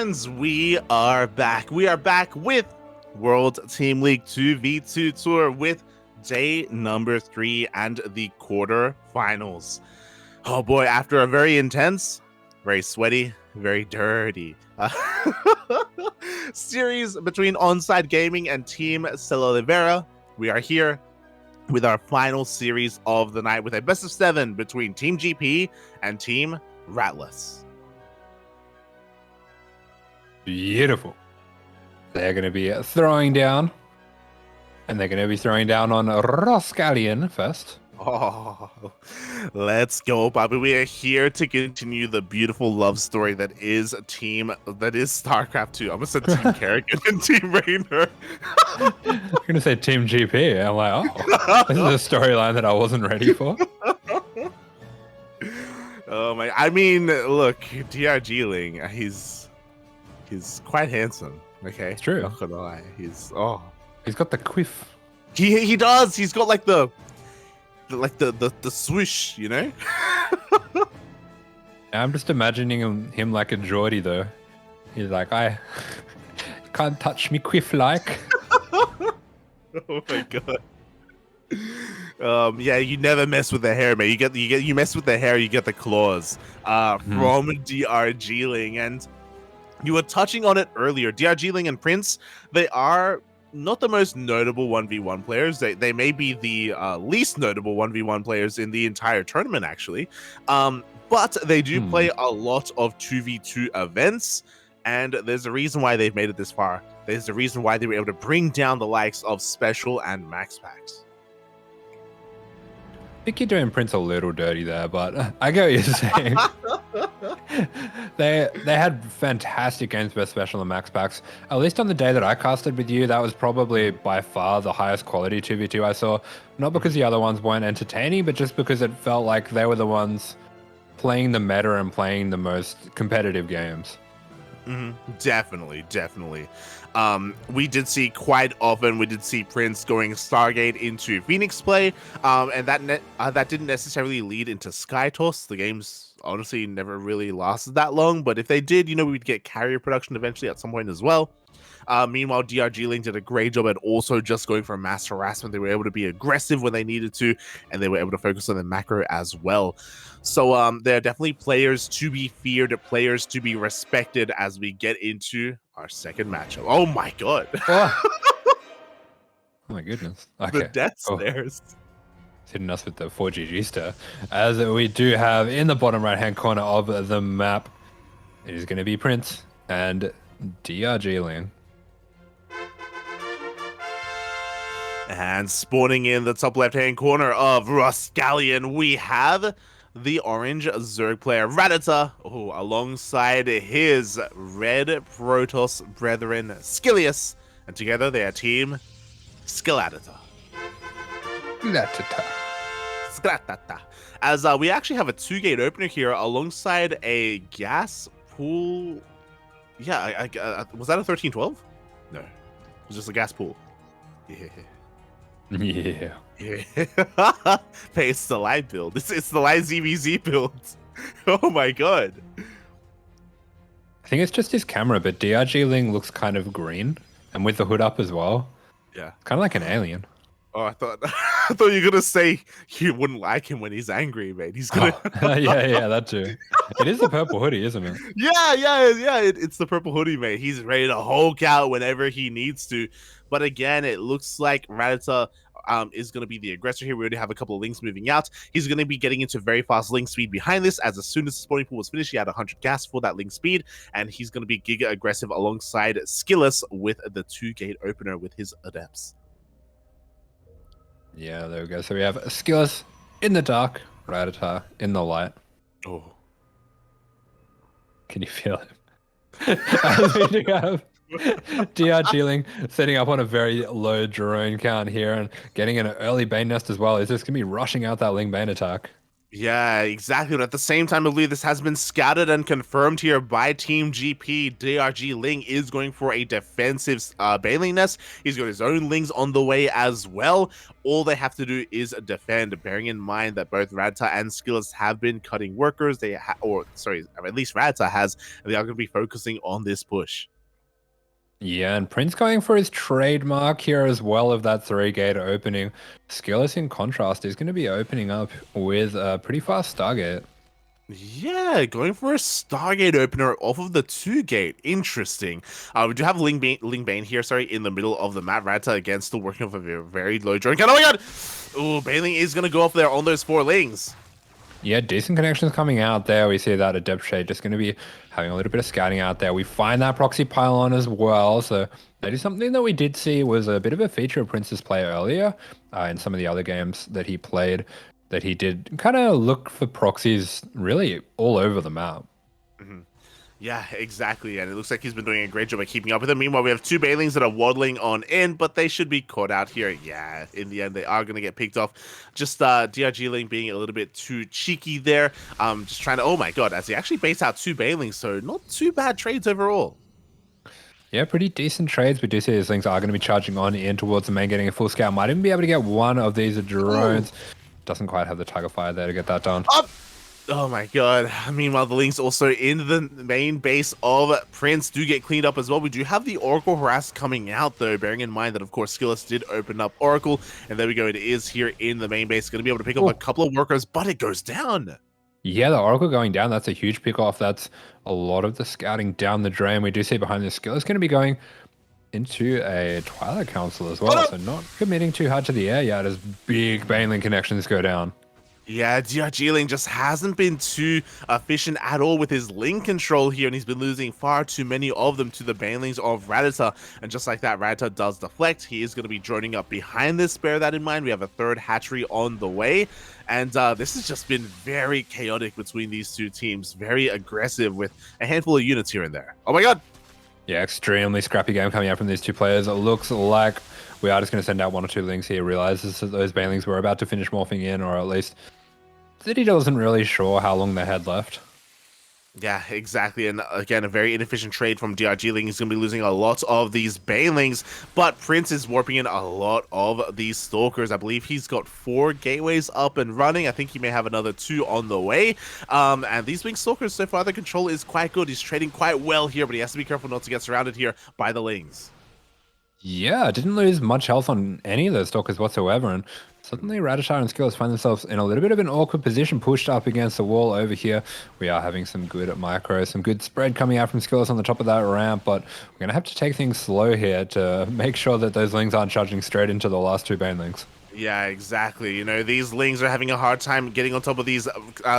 fans, we are back. We are back with World Team League 2v2 Tour with day number 3 and the quarterfinals. Oh boy, after a very intense, very sweaty, very dirty series between Onside Gaming and Team Celolivera, we are here with our final series of the night with a best of 7 between Team GP and Team Rattata. Beautiful. They're going to be throwing down, and they're going to be throwing down on Roskalion first. Oh, let's go, Bobby. We are here to continue the beautiful love story that is StarCraft 2. I almost said Team Kerrigan and Team Raynor. You're going to say Team GP. I'm like, oh, this is a storyline that I wasn't ready for. Oh my! I mean, look, DRG-ling, he's quite handsome. Okay, It's true. Not gonna lie, he's got the quiff. he does. He's got like the swoosh, you know. I'm just imagining him like a Geordie though. He's like, I can't touch me quiff like. Oh my god. Yeah, you never mess with the hair, man. You mess with the hair, you get the claws. From DRG-ling, and you were touching on it earlier. DRG-ling and Prince, they are not the most notable 1v1 players. They may be the least notable 1v1 players in the entire tournament, actually. But they do play a lot of 2v2 events, and there's a reason why they've made it this far. There's a reason why they were able to bring down the likes of Special and Max Packs. I think you're doing Prince a little dirty there, but I get what you're saying. They had fantastic games for Special and Max Packs. At least on the day that I casted with you, that was probably by far the highest quality 2v2 I saw. Not because the other ones weren't entertaining, but just because it felt like they were the ones playing the meta and playing the most competitive games. Definitely. We did see quite often, we did see Prince going Stargate into Phoenix play, and that didn't necessarily lead into Sky Toss. The games honestly never really lasted that long, but if they did, we'd get carrier production eventually at some point as well. Meanwhile, DRG-ling did a great job at also just going for mass harassment. They were able to be aggressive when they needed to, and they were able to focus on the macro as well. So they're definitely players to be feared, players to be respected as we get into our second matchup. Oh my god. Oh my goodness. Okay. The death stares. Hitting us with the 4GG star. As we do have in the bottom right-hand corner of the map, it is going to be Prince and DRG-ling. And spawning in the top left-hand corner of Roskalion, we have the orange Zerg player Rattata, alongside his red Protoss brethren Skillous, and together they are Team Skillata. As we actually have a 2-gate opener here alongside a gas pool. Yeah, was that a 13-12? No, it was just a gas pool. Yeah. Hey, it's the live build. It's the live ZVZ build. Oh my god. I think it's just his camera, but DRG-ling looks kind of green, and with the hood up as well. Yeah. Kind of like an alien. Oh, I thought you were gonna say you wouldn't like him when he's angry, mate. He's gonna. yeah, that too. It is the purple hoodie, isn't it? Yeah. It's the purple hoodie, mate. He's ready to Hulk out whenever he needs to. But again, it looks like Rattata is going to be the aggressor here. We already have a couple of links moving out. He's going to be getting into very fast link speed behind this, as soon as the spawning pool was finished, he had 100 gas for that link speed, and he's going to be giga aggressive alongside Skillous with the 2-gate opener with his adepts. Yeah, there we go. So we have Skillous in the dark, Rattata in the light. Oh. Can you feel it? As we do have DRG-ling setting up on a very low drone count here and getting an early Bane nest as well. Is just going to be rushing out that Ling Bane attack. Yeah, exactly. But at the same time, I believe this has been scouted and confirmed here by Team GP. DRG Ling is going for a defensive Baneling nest. He's got his own Lings on the way as well. All they have to do is defend, bearing in mind that both Rattata and Skillous have been cutting workers. Or sorry, at least Rattata has. And they are going to be focusing on this push. Yeah, and Prince going for his trademark here as well of that 3-gate opening. Skillous, in contrast, is going to be opening up with a pretty fast Stargate. Yeah, going for a Stargate opener off of the 2-gate. Interesting. We do have Ling Bane here, sorry, in the middle of the map. Rattata, again, still working off of a very low drone count. Oh my god! Ooh, Baneling is going to go off there on those 4 Lings. Yeah, decent connections coming out there. We see that Adept Shade just going to be having a little bit of scouting out there. We find that proxy pylon as well. So that is something that we did see was a bit of a feature of Prince's play earlier in some of the other games that he played, that he did kind of look for proxies really all over the map. Mm-hmm. Yeah, exactly. And it looks like he's been doing a great job of keeping up with them. Meanwhile, we have 2 Banelings that are waddling on in, but they should be caught out here. Yeah, in the end, they are going to get picked off. Just DRG Ling being a little bit too cheeky there. Just trying to, oh my god, as he actually baits out 2 Banelings, so not too bad trades overall. Yeah, pretty decent trades. We do see these things are going to be charging on in towards the main, getting a full scale. Might even be able to get one of these drones. Ooh. Doesn't quite have the Tiger Fire there to get that done. Up! Oh my god. Meanwhile, the Lings also in the main base of Prince do get cleaned up as well. We do have the Oracle Harass coming out though, bearing in mind that of course Skillous did open up Oracle. And there we go, it is here in the main base. Going to be able to pick up a couple of workers, but it goes down. Yeah, the Oracle going down, that's a huge pick off. That's a lot of the scouting down the drain. We do see behind the Skillous going to be going into a Twilight Council as well. So not committing too hard to the air yet as big Baneling connections go down. Yeah, DRG Ling just hasn't been too efficient at all with his Ling control here, and he's been losing far too many of them to the Banelings of Rattata. And just like that, Rattata does deflect. He is going to be droning up behind this. Bear that in mind. We have a 3rd hatchery on the way. And this has just been very chaotic between these two teams. Very aggressive with a handful of units here and there. Oh my god! Yeah, extremely scrappy game coming out from these two players. It looks like we are just going to send out 1 or 2 Lings here. Realizes that those Banelings were about to finish morphing in, or at least that he wasn't really sure how long they had left. Yeah, exactly. And again, a very inefficient trade from DRG Ling. He's going to be losing a lot of these Banelings, but Prince is warping in a lot of these Stalkers. I believe he's got 4 gateways up and running. I think he may have another 2 on the way. And these Wing Stalkers, so far, the control is quite good. He's trading quite well here, but he has to be careful not to get surrounded here by the Lings. Yeah, didn't lose much health on any of those Stalkers whatsoever. And suddenly Rattata and Skillous find themselves in a little bit of an awkward position, pushed up against the wall over here. We are having some good micro, some good spread coming out from Skillous on the top of that ramp, but we're going to have to take things slow here to make sure that those Lings aren't charging straight into the last 2 Banelings. Yeah, exactly. You know, these Lings are having a hard time getting on top of these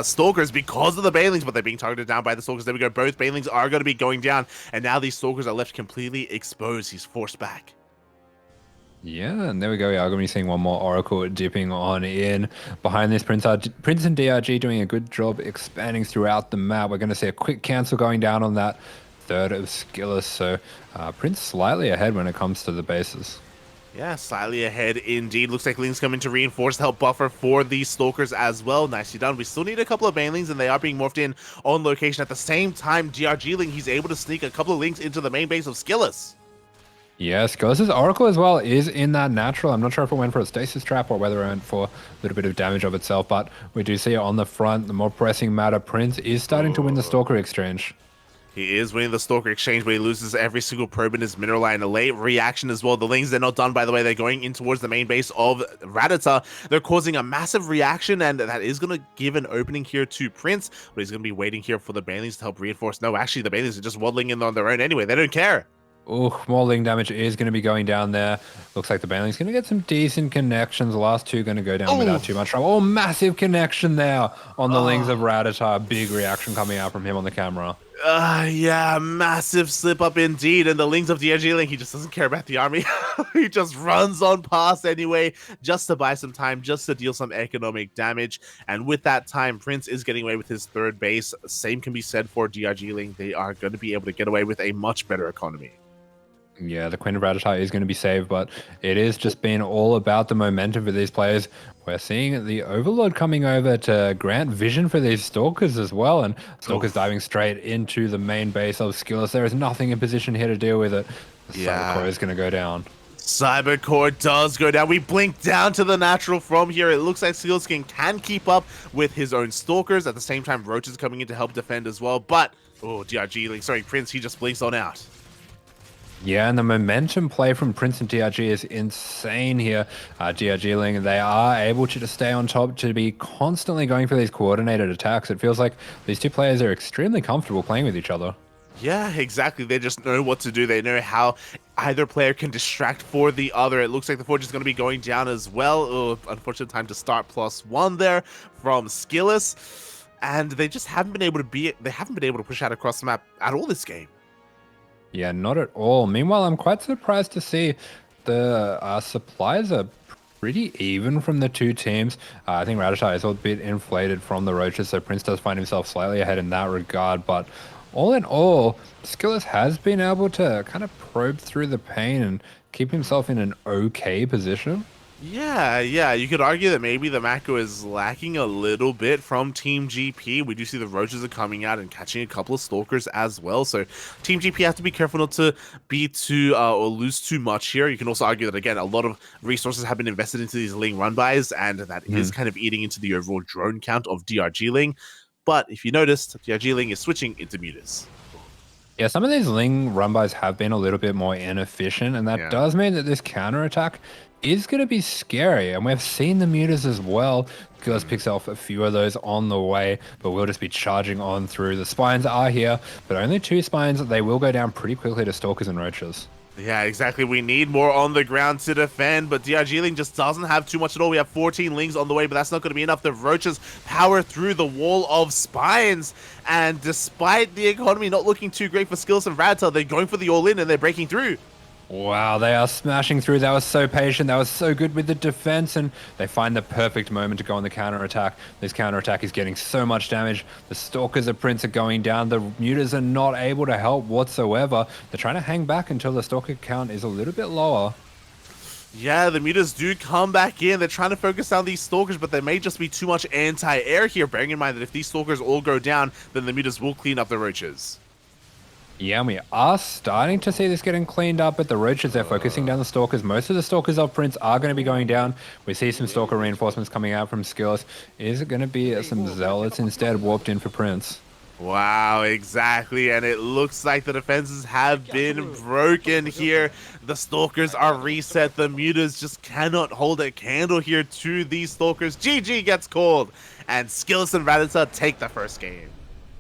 Stalkers because of the Banelings, but they're being targeted down by the Stalkers. There we go. Both Banelings are going to be going down, and now these Stalkers are left completely exposed. He's forced back. Yeah, and there we go. We are going to be seeing one more Oracle dipping on in. Behind this, Prince and DRG doing a good job expanding throughout the map. We're going to see a quick cancel going down on that 3rd of Skillous. So Prince slightly ahead when it comes to the bases. Yeah, slightly ahead indeed. Looks like Ling's coming to reinforce to help buffer for these Stalkers as well. Nicely done. We still need a couple of Banelings, and they are being morphed in on location. At the same time, DRG Ling, he's able to sneak a couple of Lings into the main base of Skillous. Yeah, Skillous' Oracle as well is in that natural. I'm not sure if it went for a stasis trap or whether it went for a little bit of damage of itself, but we do see it on the front. The more pressing matter, Prince is starting to win the Stalker exchange. He is winning the Stalker exchange, but he loses every single probe in his mineral line. A late reaction as well. The Lings, they're not done, by the way. They're going in towards the main base of Rattata. They're causing a massive reaction, and that is going to give an opening here to Prince, but he's going to be waiting here for the Banelings to help reinforce. No, actually, the Banelings are just waddling in on their own anyway. They don't care. Oh, more Ling damage is going to be going down there. Looks like the Baneling's going to get some decent connections. The last 2 going to go down without too much trouble. Oh, massive connection there on the Lings of Rattata. Big reaction coming out from him on the camera. Yeah, massive slip up indeed. And the Lings of DRG Ling, he just doesn't care about the army. He just runs on past anyway, just to buy some time, just to deal some economic damage. And with that time, Prince is getting away with his 3rd base. Same can be said for DRG Ling. They are going to be able to get away with a much better economy. Yeah, the Queen of Rattata is going to be saved, but it is just been all about the momentum for these players. We're seeing the Overlord coming over to grant vision for these Stalkers as well, and Stalkers Oof. diving straight into the main base of Skillous. There is nothing in position here to deal with it. The Cybercore Yeah. is going to go down. Cybercore does go down. We blink down to the natural from here. It looks like Skillous can keep up with his own Stalkers. At the same time, Roach is coming in to help defend as well. But, oh, DRG, like, sorry, Prince, he just blinks on out. Yeah, and the momentum play from Prince and DRG is insane here. DRG Ling, they are able to just stay on top, to be constantly going for these coordinated attacks. It feels like these two players are extremely comfortable playing with each other. Yeah, exactly. They just know what to do. They know how either player can distract for the other. It looks like the Forge is going to be going down as well. Oh, unfortunate time to start +1 there from Skillous. And they just haven't been able to push out across the map at all this game. Yeah, not at all. Meanwhile, I'm quite surprised to see the supplies are pretty even from the two teams. I think Rattata is a bit inflated from the Roaches, so Prince does find himself slightly ahead in that regard. But all in all, Skillous has been able to kind of probe through the pain and keep himself in an okay position. Yeah, you could argue that maybe the Mako is lacking a little bit from Team GP. We do see the Roaches are coming out and catching a couple of Stalkers as well. So Team GP has to be careful not to be too or lose too much here. You can also argue that, again, a lot of resources have been invested into these Ling run-bys, and that is kind of eating into the overall drone count of DRG Ling. But if you noticed, DRG Ling is switching into mutas. Yeah, some of these Ling run-bys have been a little bit more inefficient, and that Yeah. does mean that this counter-attack is going to be scary. And we've seen the mutas as well. Skillous picks off a few of those on the way, but we'll just be charging on through. The Spines are here, but only 2 Spines. They will go down pretty quickly to Stalkers and Roaches. Yeah, exactly. We need more on the ground to defend, but DRG Ling just doesn't have too much at all. We have 14 Lings on the way, but that's not going to be enough. The Roaches power through the wall of Spines, and despite the economy not looking too great for Skillous and Rattata, they're going for the all-in and they're breaking through. Wow, they are smashing through. That was so patient. That was so good with the defense, and they find the perfect moment to go on the counter-attack. This counter-attack is getting so much damage. The Stalkers of Prince are going down. The mutas are not able to help whatsoever. They're trying to hang back until the Stalker count is a little bit lower. Yeah, the mutas do come back in. They're trying to focus on these Stalkers, but there may just be too much anti-air here, bearing in mind that if these Stalkers all go down, then the mutas will clean up the Roaches. Yeah, and we are starting to see this getting cleaned up, but the Roaches, they're focusing down the Stalkers. Most of the Stalkers of Prince are going to be going down. We see some Stalker reinforcements coming out from Skillous. Is it going to be some Zealots instead warped in for Prince? Wow, exactly, and it looks like the defenses have been broken here. The Stalkers are reset. The mutas just cannot hold a candle here to these Stalkers. GG gets called, and Skillous and Rattata take the first game.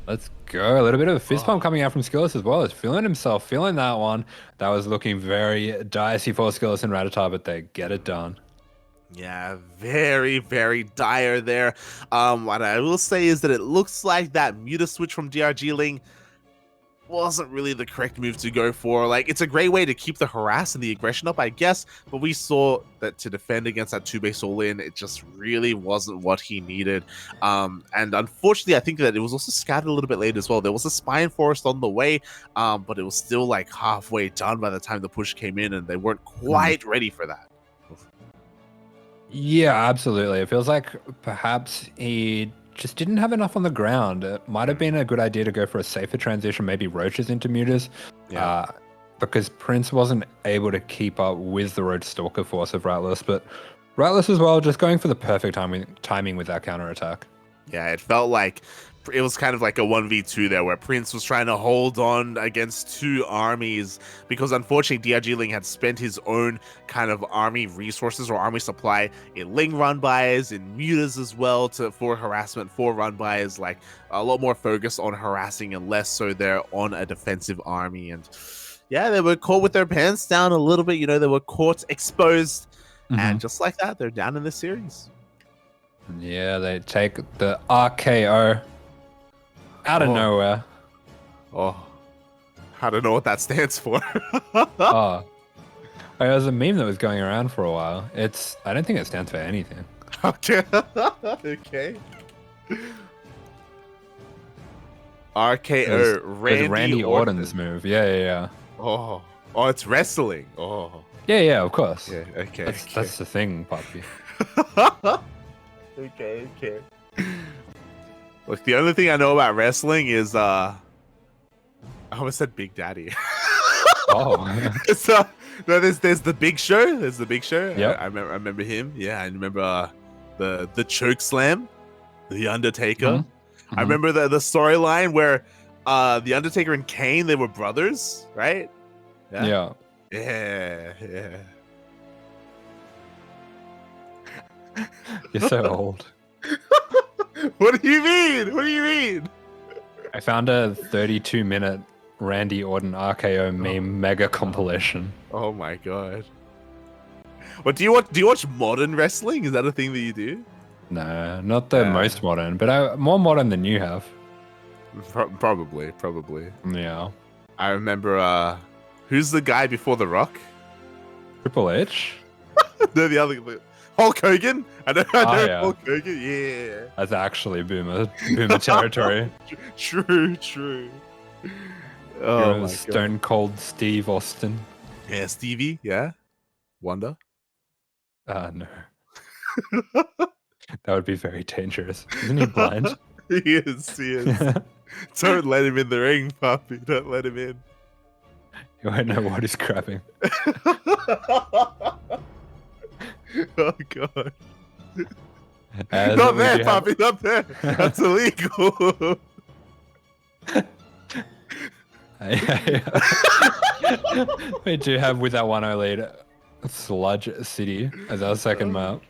Let's go. A little bit of a fist pump coming out from Skillous as well. He's feeling himself, feeling that one. That was looking very dicey for Skillous and Rattata, but they get it done. Yeah, very, very dire there. What I will say is that it looks like that Muta switch from DRG Ling wasn't really the correct move to go for. Like, it's a great way to keep the harass and the aggression up, I guess, but we saw that to defend against that 2-base all-in, it just really wasn't what he needed. And unfortunately, I think that it was also scattered a little bit late as well. There was a Spine Forest on the way, but it was still like halfway done by the time the push came in, and they weren't quite ready for that. Yeah, absolutely. It feels like perhaps he just didn't have enough on the ground. It might have been a good idea to go for a safer transition, maybe Roaches into mutas. Yeah. Because Prince wasn't able to keep up with the Roach Stalker force of Rattless, but Rattless as well, just going for the perfect timing with that counterattack. Yeah, it felt like it was kind of like a 1v2 there, where Prince was trying to hold on against 2 armies, because unfortunately DRG Ling had spent his own kind of army resources or army supply in Ling run-bys, in mutas as well, for harassment, for run-bys, like a lot more focus on harassing and less so there on a defensive army. And yeah, they were caught with their pants down a little bit, they were caught exposed, and just like that, they're down in the series. Yeah, they take the RKO out of nowhere. Oh, I don't know what that stands for. Oh, there was a meme that was going around for a while. I don't think it stands for anything. Okay. Okay. RKO, Randy Orton's move. Yeah. Oh, Oh, it's wrestling. Oh, Yeah, of course. yeah. Okay. That's the thing, puppy. Okay. Look, the only thing I know about wrestling is I almost said Big Daddy. Oh. So no, there's the Big Show. There's the Big Show. Yep. I remember him. Yeah, I remember the choke slam, the Undertaker. Mm-hmm. I remember the storyline where the Undertaker and Kane, they were brothers, right? Yeah. Yeah. You're so old. What do you mean? I found a 32-minute Randy Orton RKO meme mega compilation. Oh my god. What do you watch modern wrestling? Is that a thing that you do? No, not the most modern, but more modern than you have. Probably. Yeah. I remember who's the guy before The Rock? Triple H? No, the other Hulk Hogan? I know yeah. Hulk Hogan. Yeah. That's actually boomer territory. True. Oh my Stone Cold Steve Austin. Yeah, Stevie. Yeah. Wonder. No. That would be very dangerous. Isn't he blind? He is. Don't let him in the ring, puppy. Don't let him in. You won't know what he's grabbing. Oh god. Not there, puppy, not there. That's illegal. We do have, with that 1-0 lead, Sludge City as our second map.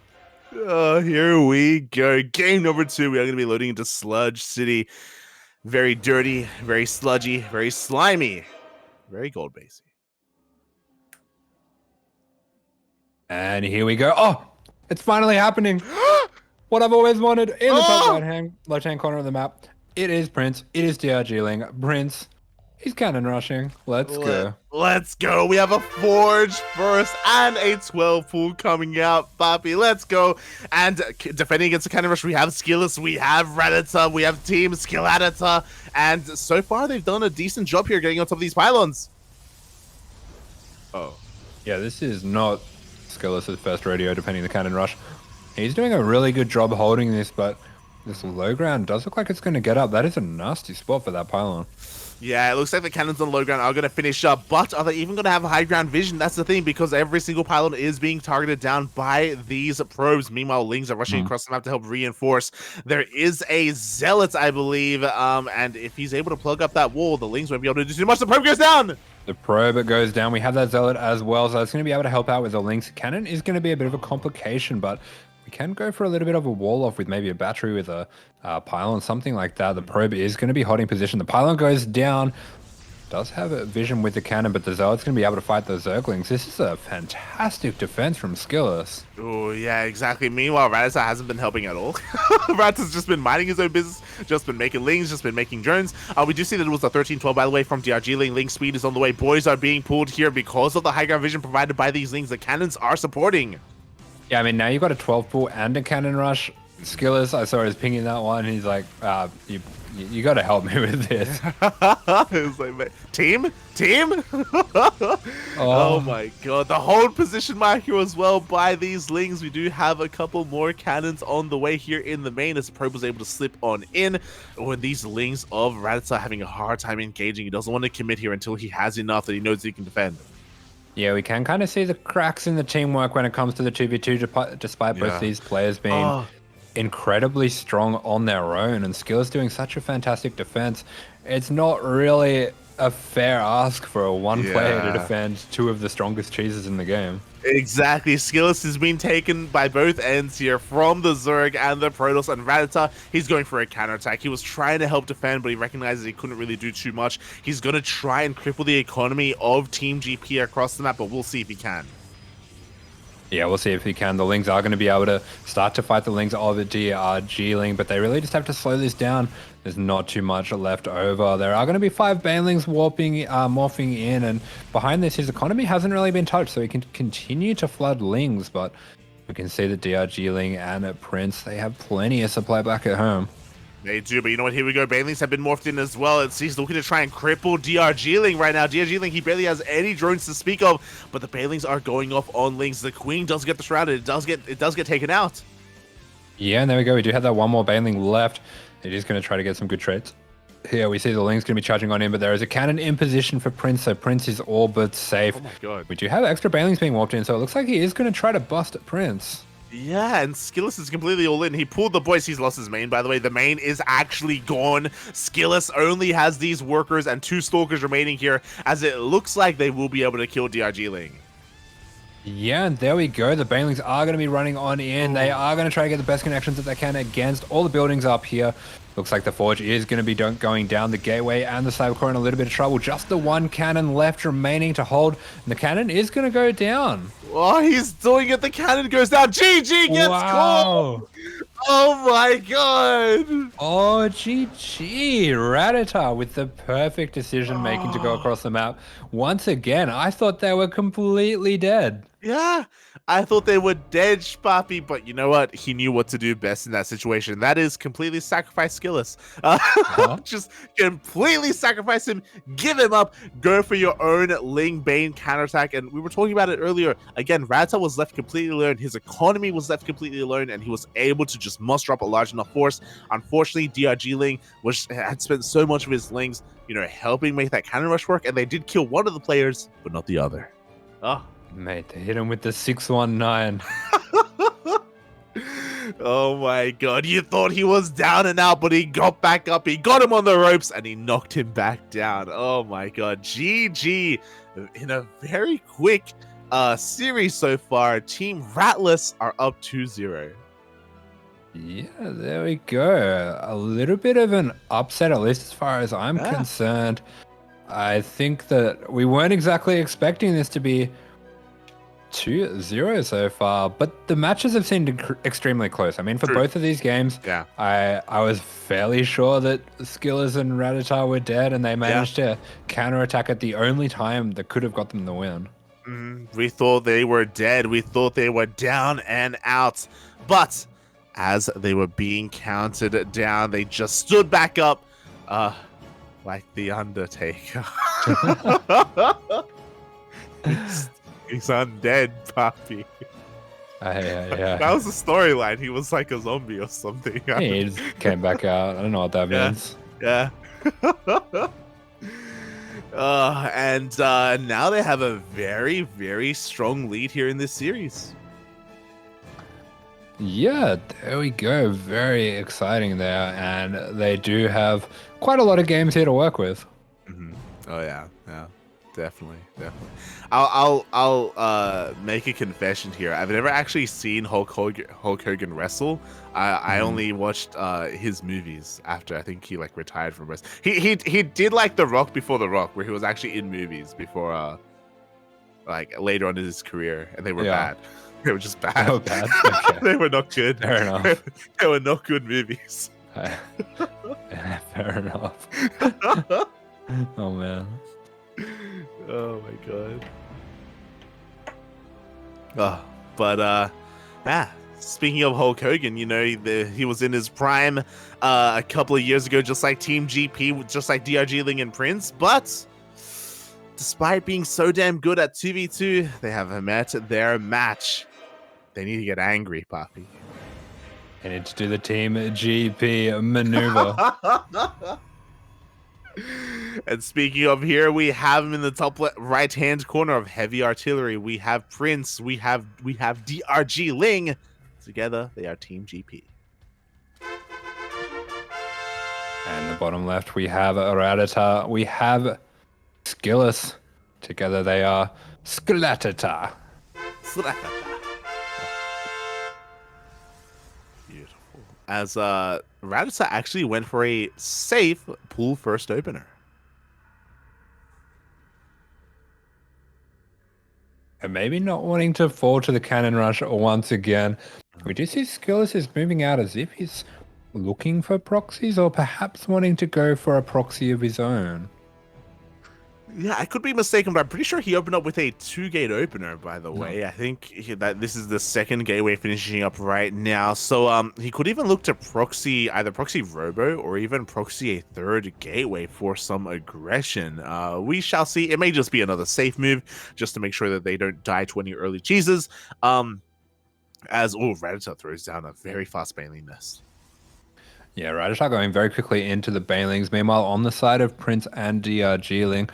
Oh, here we go. Game number 2. We are going to be loading into Sludge City. Very dirty, very sludgy, very slimy, very gold basey. And here we go. Oh, it's finally happening. What I've always wanted in the top left-hand corner of the map. It is Prince. It is DRG-ling. Prince. He's cannon rushing. Let's go. Let's go. We have a Forge first and a 12 pool coming out, Papi. Let's go. And defending against the cannon rush, we have Skillous, we have Rattata, we have Team Skillata. And so far, they've done a decent job here getting on top of these pylons. Oh. Yeah, this is not Skillous' first rodeo defending the cannon rush. He's doing a really good job holding this, but this low ground does look like it's going to get up. That is a nasty spot for that pylon. Yeah, it looks like the cannons on low ground are going to finish up, but are they even going to have a high ground vision? That's the thing, because every single pylon is being targeted down by these probes. Meanwhile, Lings are rushing across the map to help reinforce. There is a Zealot, I believe, and if he's able to plug up that wall, the Lings won't be able to do too much. The probe goes down! The probe goes down. We have that Zealot as well, so it's going to be able to help out with the Lings. Cannon is going to be a bit of a complication, but we can go for a little bit of a wall off with maybe a battery with a pylon, something like that. The probe is going to be holding position. The pylon goes down. Does have a vision with the cannon, but the Zealot's going to be able to fight those Zerglings. This is a fantastic defense from Skillous. Oh, yeah, exactly. Meanwhile, Rattata hasn't been helping at all. Rattata's just been minding his own business, just been making Lings, just been making drones. We do see that it was a 13-12, by the way, from DRG Ling. Ling speed is on the way. Boys are being pulled here because of the high ground vision provided by these Lings. The cannons are supporting. Yeah, I mean, now you've got a 12 pool and a cannon rush. Skillous, I saw his pinging that one. He's like, you got to help me with this. It was like, team? Oh my god. The hold position mark here as well by these Lings. We do have a couple more cannons on the way here in the main as the probe was able to slip on in. When these Lings of Rattata having a hard time engaging, he doesn't want to commit here until he has enough that he knows he can defend. Yeah, we can kind of see the cracks in the teamwork when it comes to the 2v2, despite both these players being incredibly strong on their own, and Skillous doing such a fantastic defense. It's not really a fair ask for a one player to defend two of the strongest cheeses in the game. Exactly. Skillous has been taken by both ends here from the Zerg and the Protoss, and Rattata, he's going for a counterattack. He was trying to help defend, but he recognizes he couldn't really do too much. He's going to try and cripple the economy of Team GP across the map, but we'll see if he can. Yeah, we'll see if he can. The Lings are going to be able to start to fight the Lings of the DRG Ling, but they really just have to slow this down. There's not too much left over. There are going to be 5 Banelings morphing in, and behind this, his economy hasn't really been touched, so he can continue to flood Lings, but we can see that DRG Ling and Prince, they have plenty of supply back at home. They do, but you know what? Here we go. Banelings have been morphed in as well. He's looking to try and cripple DRG-Ling right now. DRG-Ling, he barely has any drones to speak of, but the Banelings are going off on Lings. The Queen does get surrounded. It does get taken out. Yeah, and there we go. We do have that one more Baneling left. It is going to try to get some good trades. Here we see the Ling's going to be charging on him, but there is a cannon in position for Prince, so Prince is all but safe. Oh my god. We do have extra Banelings being walked in, so it looks like he is going to try to bust Prince. Yeah, and Skillous is completely all in. He pulled the boys. He's lost his main, by the way. The main is actually gone. Skillous only has these workers and 2 stalkers remaining here, as it looks like they will be able to kill DRG-Ling. Yeah, and there we go. The Banelings are going to be running on in. They are going to try to get the best connections that they can against all the buildings up here. Looks like the Forge is going to be going down. The Gateway and the Cybercore in a little bit of trouble. Just the one cannon left remaining to hold. And the cannon is going to go down. Oh, he's doing it. The cannon goes down. GG gets caught. Oh my god. Oh, GG. Rattata with the perfect decision making to go across the map. Once again, I thought they were completely dead. Yeah, I thought they were dead, Papi, but you know what? He knew what to do best in that situation. That is completely sacrifice Skillous. Just completely sacrifice him, give him up, go for your own Ling Bane counterattack. And we were talking about it earlier. Again, Rattata was left completely alone. His economy was left completely alone, and he was able to just muster up a large enough force. Unfortunately, DRG-Ling had spent so much of his Lings, helping make that cannon rush work, and they did kill one of the players, but not the other. Oh. Mate, they hit him with the 619. Oh my god, you thought he was down and out, but he got back up, he got him on the ropes, and he knocked him back down. Oh my god, GG in a very quick series so far. Team Rattless are up 2-0. Yeah, there we go. A little bit of an upset, at least as far as I'm concerned. I think that we weren't exactly expecting this to be 2-0 so far, but the matches have seemed extremely close. I mean, for both of these games, I was fairly sure that Skillous and Rattata were dead, and they managed to counterattack at the only time that could have got them the win. We thought they were dead. We thought they were down and out. But as they were being counted down, they just stood back up like the Undertaker. He's undead, Papi. Yeah. That was the storyline. He was like a zombie or something. He just came back out. I don't know what that means. Yeah. And now they have a very, very strong lead here in this series. Yeah, there we go. Very exciting there. And they do have quite a lot of games here to work with. Oh, yeah. Definitely. I'll make a confession here. I've never actually seen Hulk Hogan wrestle. I only watched his movies after I think he retired from wrestling. He did The Rock before The Rock, where he was actually in movies before later on in his career, and they were bad. They were just bad. Oh, bad. Okay. They were not good. Fair enough. They were not good movies. Fair enough. Oh man. Oh my god. Speaking of Hulk Hogan, he was in his prime a couple of years ago, just like Team GP, just like DRG-Ling and Prince. But despite being so damn good at 2v2, they have met their match. They need to get angry, Papi. They need to do the Team GP maneuver. And speaking of here, we have him in the top right-hand corner of heavy artillery. We have Prince. We have DRG-Ling. Together, they are Team GP. And the bottom left, we have Rattata. We have Skillous. Together, they are Sklatata. Beautiful. As Rattata actually went for a safe pool first opener. And maybe not wanting to fall to the cannon rush once again. We do see Skillous is moving out as if he's looking for proxies, or perhaps wanting to go for a proxy of his own. Yeah, I could be mistaken, but I'm pretty sure he opened up with a 2-gate opener, by the No. way. I think that this is the second gateway finishing up right now. So he could even look to proxy, either proxy Robo or even proxy a third gateway for some aggression. We shall see. It may just be another safe move just to make sure that they don't die to any early cheeses. Rattata throws down a very fast Baneling Nest. Yeah, Rattata going very quickly into the Banelings. Meanwhile, on the side of Prince and DRGling,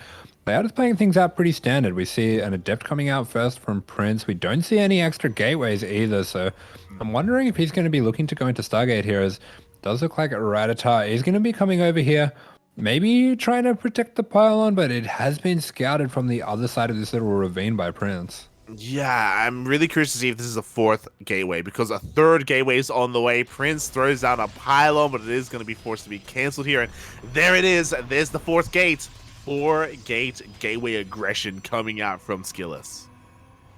they are just playing things out pretty standard. We see an Adept coming out first from Prince. We don't see any extra gateways either, so I'm wondering if he's going to be looking to go into Stargate here, as it does look like Rattata is going to be coming over here. Maybe trying to protect the pylon, but it has been scouted from the other side of this little ravine by Prince. Yeah, I'm really curious to see if this is a fourth gateway because a third gateway is on the way. Prince throws down a pylon, but it is going to be forced to be canceled here. And there it is. There's the fourth gate. 4-gate gateway aggression coming out from Skillous.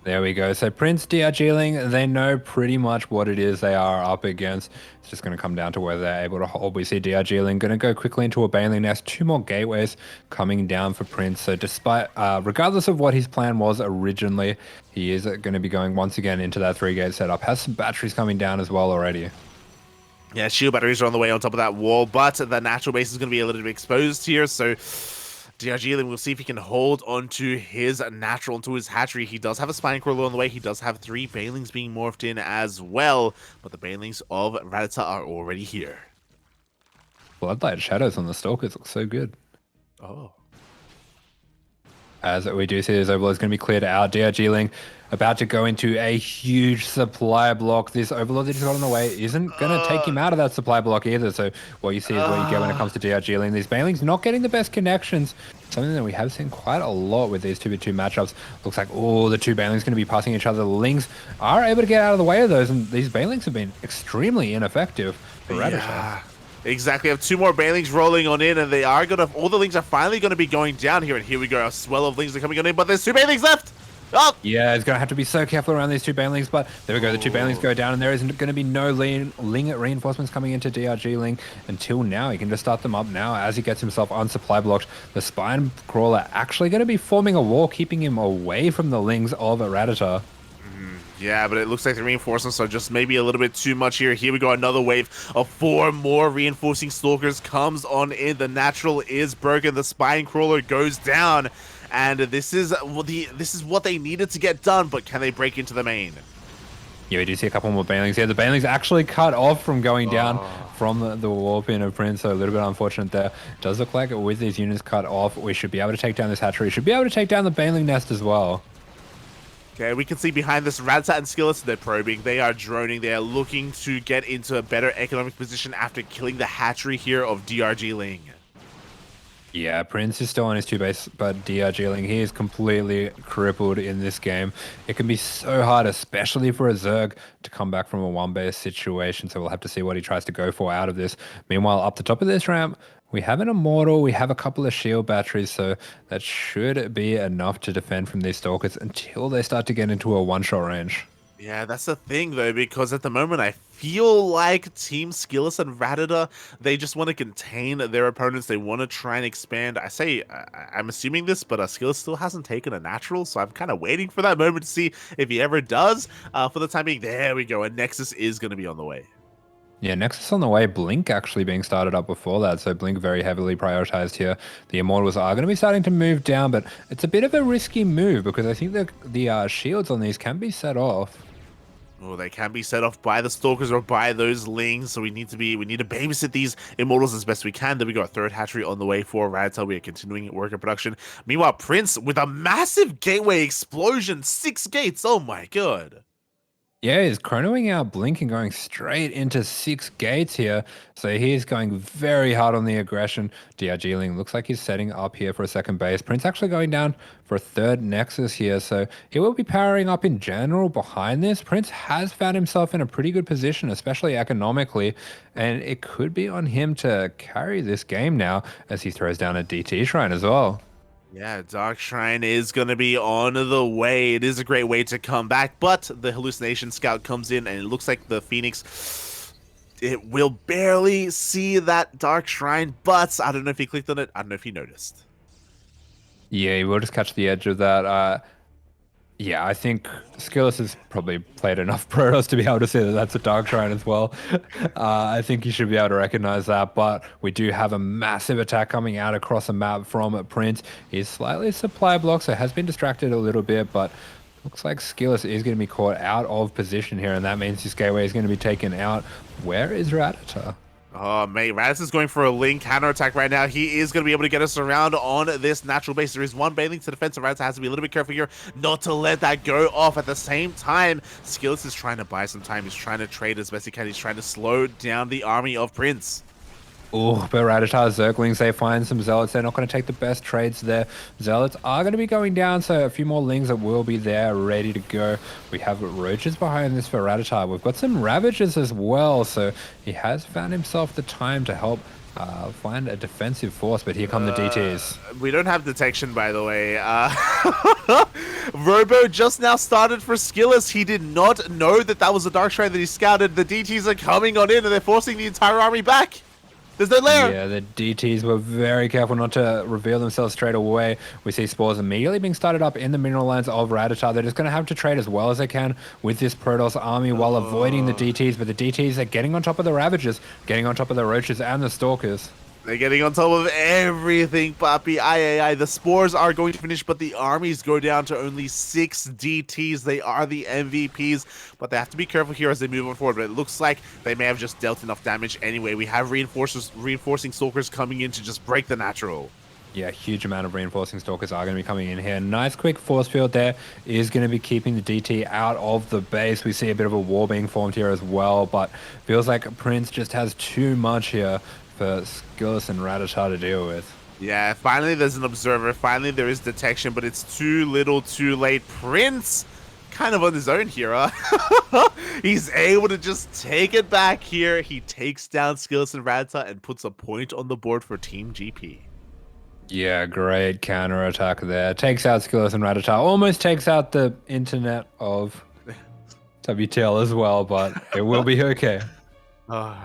There we go. So Prince, DRGling, they know pretty much what it is they are up against. It's just going to come down to whether they're able to hold. We see DRGling going to go quickly into a Baneling Nest. 2 more gateways coming down for Prince. So despite, regardless of what his plan was originally, he is going to be going once again into that 3-gate setup. Has some batteries coming down as well already. Yeah, shield batteries are on the way on top of that wall, but the natural base is going to be a little bit exposed here. So DRG, we'll see if he can hold onto his natural, onto his hatchery. He does have a spine crawler on the way. He does have 3 Banelings being morphed in as well, but the Banelings of Rattata are already here. Bloodlight shadows on the Stalkers look so good. Oh. As we do see this Overlord is going to be cleared out. DRGling about to go into a huge supply block. This Overlord that he's got on the way isn't going to take him out of that supply block either. So what you see is what you get when it comes to DRGling. These Banelings not getting the best connections. Something that we have seen quite a lot with these 2v2 matchups. Looks like, the 2 Banelings going to be passing each other. The Lings are able to get out of the way of those, and these Banelings have been extremely ineffective for Rattata. Yeah. Exactly. We have 2 more Banelings rolling on in, and they are going to... All the Lings are finally going to be going down here, and here we go. A swell of Lings are coming on in, but there's 2 Banelings left! Oh! Yeah, he's going to have to be so careful around these 2 Banelings, but there we go. The 2 Banelings go down, and there isn't going to be no Ling reinforcements coming into DRGling until now. He can just start them up now as he gets himself on supply blocked. The Spine Crawler actually going to be forming a wall, keeping him away from the Lings of Rattata. Yeah, but it looks like the reinforcements are just maybe a little bit too much here. Here we go, another wave of 4 more reinforcing Stalkers comes on in. The natural is broken. The Spine Crawler goes down. And this is what they needed to get done, but can they break into the main? Yeah, we do see a couple more Banelings here. The Banelings actually cut off from going down from the warp in of Prince, so a little bit unfortunate there. Does look like with these units cut off, we should be able to take down this hatchery. Should be able to take down the Baneling Nest as well. Okay, we can see behind this Rattata and Skillous, they're probing, they are droning, they are looking to get into a better economic position after killing the hatchery here of DRGling. Yeah, Prince is still on his 2 base, but DRGling, he is completely crippled in this game. It can be so hard, especially for a Zerg, to come back from a 1-base situation, so we'll have to see what he tries to go for out of this. Meanwhile, up the top of this ramp, we have an Immortal, we have a couple of shield batteries, so that should be enough to defend from these Stalkers until they start to get into a 1-shot range. Yeah, that's the thing, though, because at the moment, I feel like Team Skillous and Rattata, they just want to contain their opponents. They want to try and expand. I'm assuming this, but Skillous still hasn't taken a natural, so I'm kind of waiting for that moment to see if he ever does. For the time being, there we go. A Nexus is going to be on the way. Yeah, Nexus on the way. Blink actually being started up before that, so Blink very heavily prioritized here. The Immortals are going to be starting to move down, but it's a bit of a risky move because I think the shields on these can be set off. Oh, they can be set off by the Stalkers or by those Lings, so we need to babysit these Immortals as best we can. Then we got a third hatchery on the way for Rattata. We are continuing worker production. Meanwhile, Prince with a massive gateway explosion, 6 gates. Oh my god. Yeah, he's chronoing out Blink and going straight into 6 gates here. So he's going very hard on the aggression. DRGling looks like he's setting up here for a 2nd base. Prince actually going down for a 3rd Nexus here. So he will be powering up in general behind this. Prince has found himself in a pretty good position, especially economically. And it could be on him to carry this game now as he throws down a DT Shrine as well. Yeah, Dark Shrine is going to be on the way. It is a great way to come back, but the Hallucination Scout comes in, and it looks like the Phoenix, it will barely see that Dark Shrine, but I don't know if he clicked on it. I don't know if he noticed. Yeah, you will just catch the edge of that. Yeah, I think Skillous has probably played enough Protoss to be able to see that that's a Dark Shrine as well. I think you should be able to recognize that, but we do have a massive attack coming out across the map from Prince. He's slightly supply blocked, so has been distracted a little bit, but looks like Skillous is going to be caught out of position here, and that means his gateway is going to be taken out. Where is Rattata? Oh, mate, Raditz is going for a Link counterattack right now. He is going to be able to get us around on this natural base. There is one Baneling to defense, and Raditz has to be a little bit careful here not to let that go off. At the same time, Skillous is trying to buy some time. He's trying to trade as best he can. He's trying to slow down the army of Prince. Oh, but Rattata's Zerglings, they find some Zealots. They're not going to take the best trades there. Zealots are going to be going down, so a few more Lings that will be there ready to go. We have Roaches behind this for Rattata. We've got some Ravagers as well, so he has found himself the time to help find a defensive force, but here come the DTs. We don't have detection, by the way. Robo just now started for Skillous. He did not know that that was a Dark Shrine that he scouted. The DTs are coming on in, and they're forcing the entire army back. There's no lair. Yeah, the DTs were very careful not to reveal themselves straight away. We see spores immediately being started up in the mineral lands of Rattata. They're just going to have to trade as well as they can with this Protoss army while avoiding the DTs. But the DTs are getting on top of the Ravagers, getting on top of the Roaches and the Stalkers. They're getting on top of everything, Papi. Aye. The spores are going to finish, but the armies go down to only 6 DTs. They are the MVPs, but they have to be careful here as they move on forward. But it looks like they may have just dealt enough damage anyway. We have reinforcing stalkers coming in to just break the natural. Yeah, huge amount of reinforcing stalkers are going to be coming in here. Nice quick force field there is going to be keeping the DT out of the base. We see a bit of a war being formed here as well, but feels like Prince just has too much here for Skillous and Rattata to deal with. Yeah, finally there's an observer. Finally there is detection, but it's too little too late. Prince kind of on his own here, huh? He's able to just take it back here. He takes down Skillous and Rattata and puts a point on the board for Team GP. Yeah, great counter attack there. Takes out Skillous and Rattata. Almost takes out the internet of WTL as well, but it will be okay.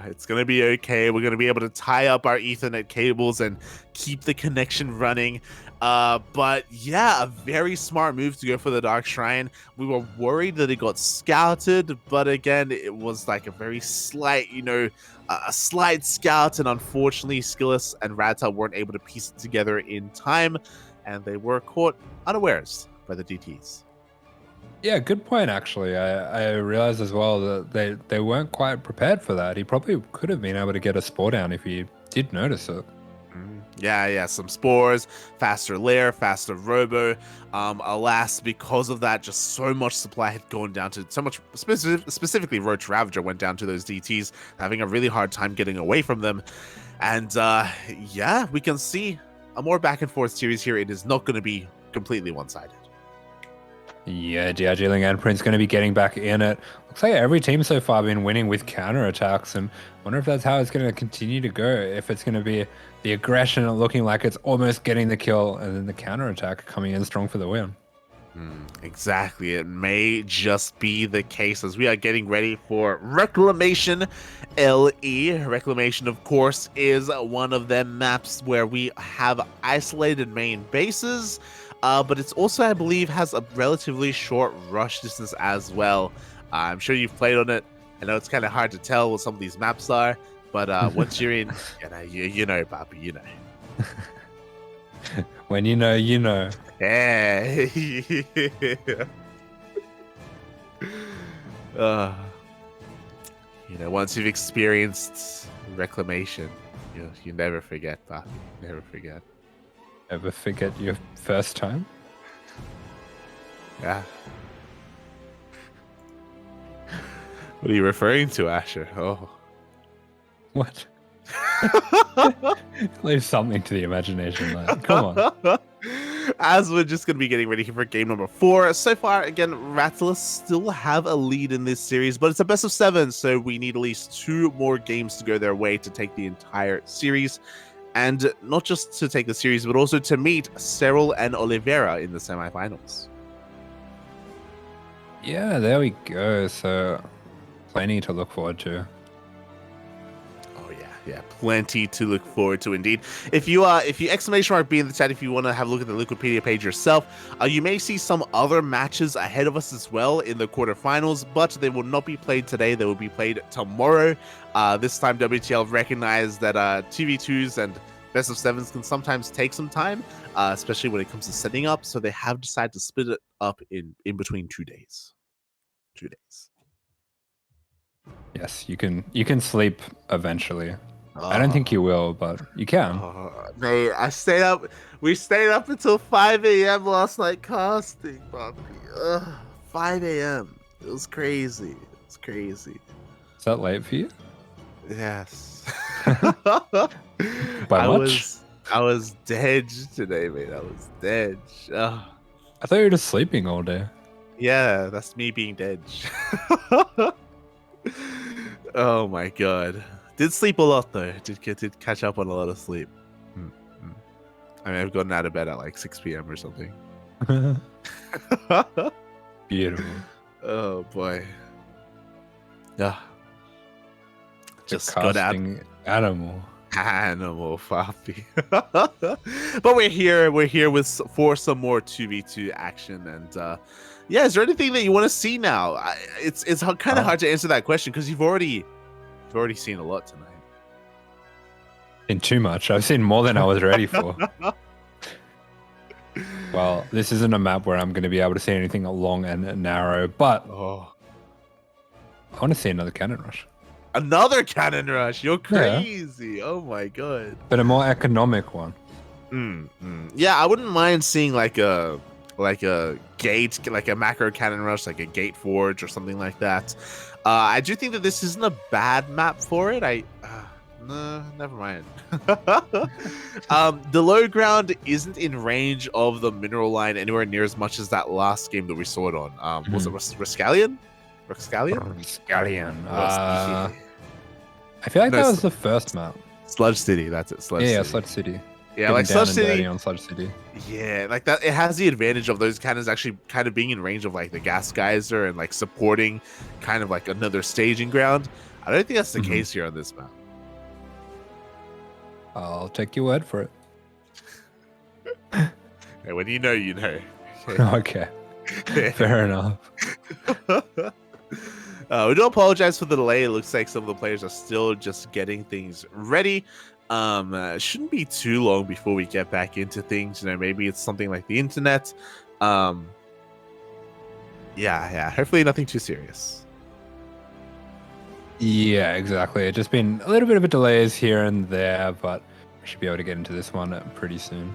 It's going to be okay. We're going to be able to tie up our Ethernet cables and keep the connection running. But yeah, a very smart move to go for the Dark Shrine. We were worried that it got scouted, but again, it was like a very slight, a slight scout. And unfortunately, Skillous and Rattata weren't able to piece it together in time, and they were caught unawares by the DTs. Yeah, good point, actually. I realized as well that they weren't quite prepared for that. He probably could have been able to get a spore down if he did notice it. Yeah, some spores, faster lair, faster robo. Alas, because of that, just so much supply had gone down to so much, specifically Roach Ravager went down to those DTs, having a really hard time getting away from them. And yeah, we can see a more back and forth series here. It is not going to be completely one-sided. Yeah, DRG and Prince going to be getting back in it. Looks like every team so far been winning with counterattacks, and I wonder if that's how it's going to continue to go. If it's going to be the aggression looking like it's almost getting the kill, and then the counterattack coming in strong for the win. Exactly. It may just be the case as we are getting ready for Reclamation LE. Reclamation, of course, is one of them maps where we have isolated main bases. But it's also, I believe, has a relatively short rush distance as well. I'm sure you've played on it. I know it's kind of hard to tell what some of these maps are, but once you're in, you know, Papi, you know. When you know, you know. Yeah. Once you've experienced Reclamation, you never forget, Papi. Never forget. Ever forget your first time? Yeah. What are you referring to, Asher? Oh. What? Leave something to the imagination, man. Come on. As we're just going to be getting ready for game number 4. So far, again, Rattata still have a lead in this series, but it's a best of 7, so we need at least 2 more games to go their way to take the entire series. And not just to take the series, but also to meet Cyril and Oliveira in the semifinals. Yeah, there we go. So, plenty to look forward to. Oh, Yeah, plenty to look forward to indeed. If you exclamation mark B in the chat if you want to have a look at the Wikipedia page yourself, you may see some other matches ahead of us as well in the quarterfinals, but they will not be played today. They will be played tomorrow. This time WTL recognized that 2v2s and best of sevens can sometimes take some time, especially when it comes to setting up. So they have decided to split it up in between 2 days. 2 days. Yes, you can sleep eventually. I don't think you will, but you can. Mate, we stayed up until 5 a.m. last night casting, puppy. 5 a.m. It was crazy. It's crazy. Is that late for you? Yes. By much? I was dead today, mate. I was dead. I thought you were just sleeping all day. Yeah, that's me being dead. Oh my god. Did sleep a lot though. Did catch up on a lot of sleep. I mean, I've gotten out of bed at like 6 p.m. or something. Beautiful. Oh boy. Yeah. Just got out. Animal, Fafi. But we're here for some more 2v2 action, and yeah, is there anything that you want to see now? It's kind of hard to answer that question because you've already seen a lot tonight. In too much. I've seen more than I was ready for. Well, this isn't a map where I'm going to be able to see anything long and narrow, but I want to see another cannon rush. Another cannon rush? You're crazy. Yeah. Oh my god. But a more economic one. Yeah, I wouldn't mind seeing like a gate, like a macro cannon rush, like a gate forge or something like that. I do think that this isn't a bad map for it. No, never mind. The low ground isn't in range of the mineral line anywhere near as much as that last game that we saw it on. Was it Rascallion? I feel like that was the first map. Sludge City, that's it. Sludge City. Yeah, Sludge City. Yeah, like Sludge City. On Sludge City. Yeah, like that. It has the advantage of those cannons actually kind of being in range of like the gas geyser and like supporting kind of like another staging ground. I don't think that's the case here on this map. I'll take your word for it. Hey, when you know, you know. Okay. Fair enough. We do apologize for the delay. It looks like some of the players are still just getting things ready. Shouldn't be too long before we get back into things. You know, maybe it's something like the internet. Yeah. Hopefully nothing too serious. Yeah, exactly. It's just been a little bit of a delays here and there, but we should be able to get into this one pretty soon.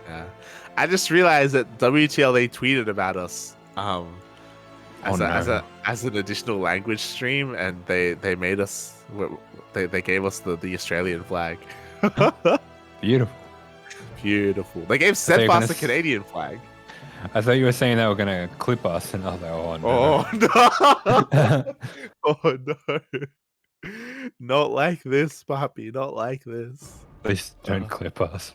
Yeah. I just realized that WTL, they tweeted about us as an additional language stream, and they made us, they gave us the Australian flag. Beautiful. They gave Steadfast the Canadian flag. I thought you were saying they were going to clip us, and I was like, oh no. Oh no. Not like this, Papi. Not like this. Please don't clip us.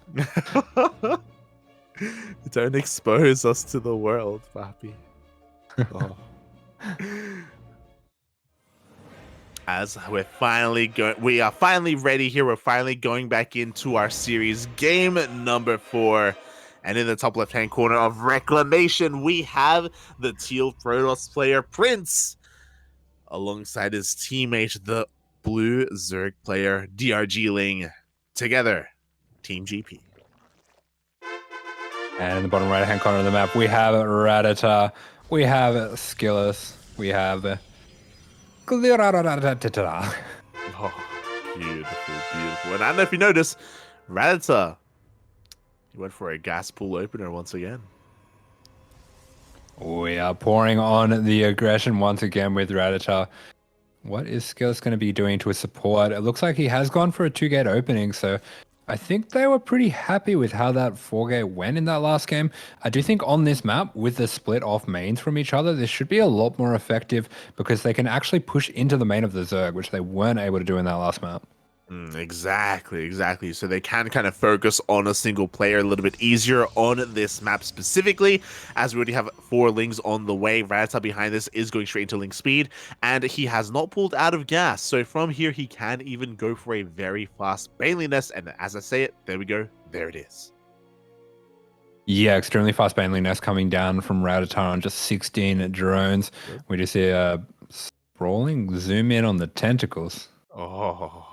Don't expose us to the world, Papi. Oh. As we are finally ready here. We're finally going back into our series game number 4. And in the top left-hand corner of Reclamation, we have the Teal Protoss player, Prince, alongside his teammate, the Blue Zerg player, DRG Ling. Together, Team GP. And in the bottom right-hand corner of the map, we have Rattata, we have Skillous, we have... Oh, beautiful. And I don't know if you noticed, Rattata, he went for a gas pool opener once again. We are pouring on the aggression once again with Rattata. What is Skillous going to be doing to his support? It looks like he has gone for a 2-gate opening, so I think they were pretty happy with how that 4-gate went in that last game. I do think on this map, with the split off mains from each other, this should be a lot more effective because they can actually push into the main of the Zerg, which they weren't able to do in that last map. Exactly. So they can kind of focus on a single player a little bit easier on this map specifically, as we already have 4 Lings on the way. Rattata behind this is going straight into Ling speed, and he has not pulled out of gas. So from here, he can even go for a very fast Baneling Nest, and as I say it, there we go. There it is. Yeah, extremely fast Baneling Nest coming down from Rattata on just 16 drones. We just see a sprawling zoom in on the tentacles. Oh.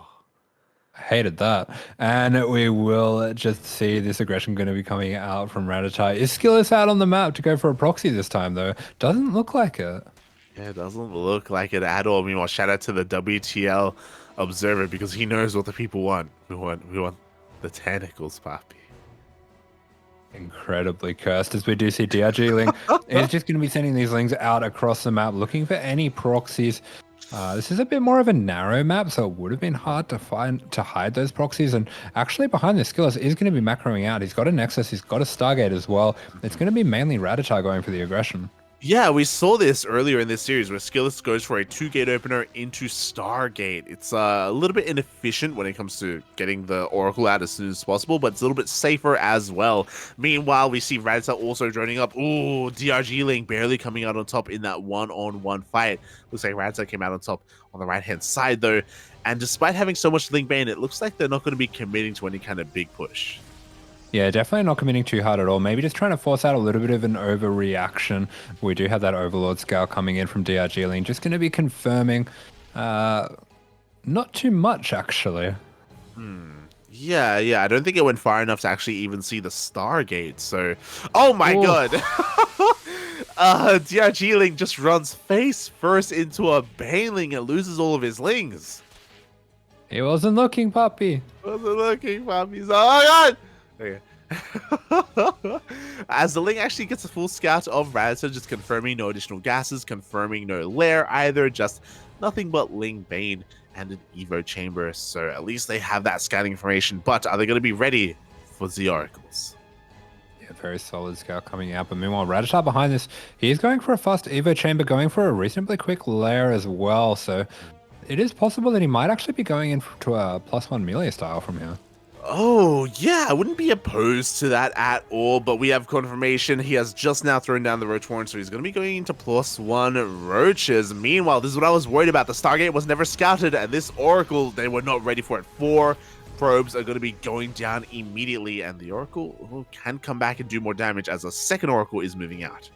I hated that. And we will just see this aggression going to be coming out from Rattata. Is Skillous out on the map to go for a proxy this time, though? Doesn't look like it. Yeah, it doesn't look like it at all. Meanwhile, shout out to the WTL observer because he knows what the people want. We want the tentacles, Poppy. Incredibly cursed, as we do see DRG Ling. It's just going to be sending these Lings out across the map, looking for any proxies. This is a bit more of a narrow map, so it would have been hard to hide those proxies. And actually, behind this, Skillous is going to be macroing out. He's got a Nexus, he's got a Stargate as well. It's going to be mainly Rattata going for the aggression. Yeah, we saw this earlier in this series where Skillous goes for a 2-gate opener into Stargate. It's a little bit inefficient when it comes to getting the Oracle out as soon as possible, but it's a little bit safer as well. Meanwhile, we see Rattata also joining up. Ooh, DRG Ling barely coming out on top in that one-on-one fight. Looks like Rattata came out on top on the right-hand side, though. And despite having so much Ling Bane, it looks like they're not going to be committing to any kind of big push. Yeah, definitely not committing too hard at all. Maybe just trying to force out a little bit of an overreaction. We do have that Overlord Scout coming in from DRG Lane. Just going to be confirming not too much, actually. Yeah, I don't think it went far enough to actually even see the Stargate, so... Oh my god! DRG Ling just runs face first into a Baneling and loses all of his Lings. He wasn't looking, puppy. Wasn't looking, puppies. Oh my god! Okay. As the Ling actually gets a full scout of Rattata, just confirming no additional gases, confirming no lair either, just nothing but Ling Bane and an Evo chamber. So at least they have that scouting information, but are they going to be ready for the Oracles? Yeah, very solid scout coming out. But meanwhile, Rattata behind this, he's going for a fast Evo chamber, going for a reasonably quick lair as well. So it is possible that he might actually be going into a +1 melee style from here. Oh, yeah, I wouldn't be opposed to that at all, but we have confirmation. He has just now thrown down the Roach Horn, so he's going to be going into +1 Roaches. Meanwhile, this is what I was worried about. The Stargate was never scouted, and this Oracle, they were not ready for it. 4 probes are going to be going down immediately, and the Oracle can come back and do more damage as a second Oracle is moving out.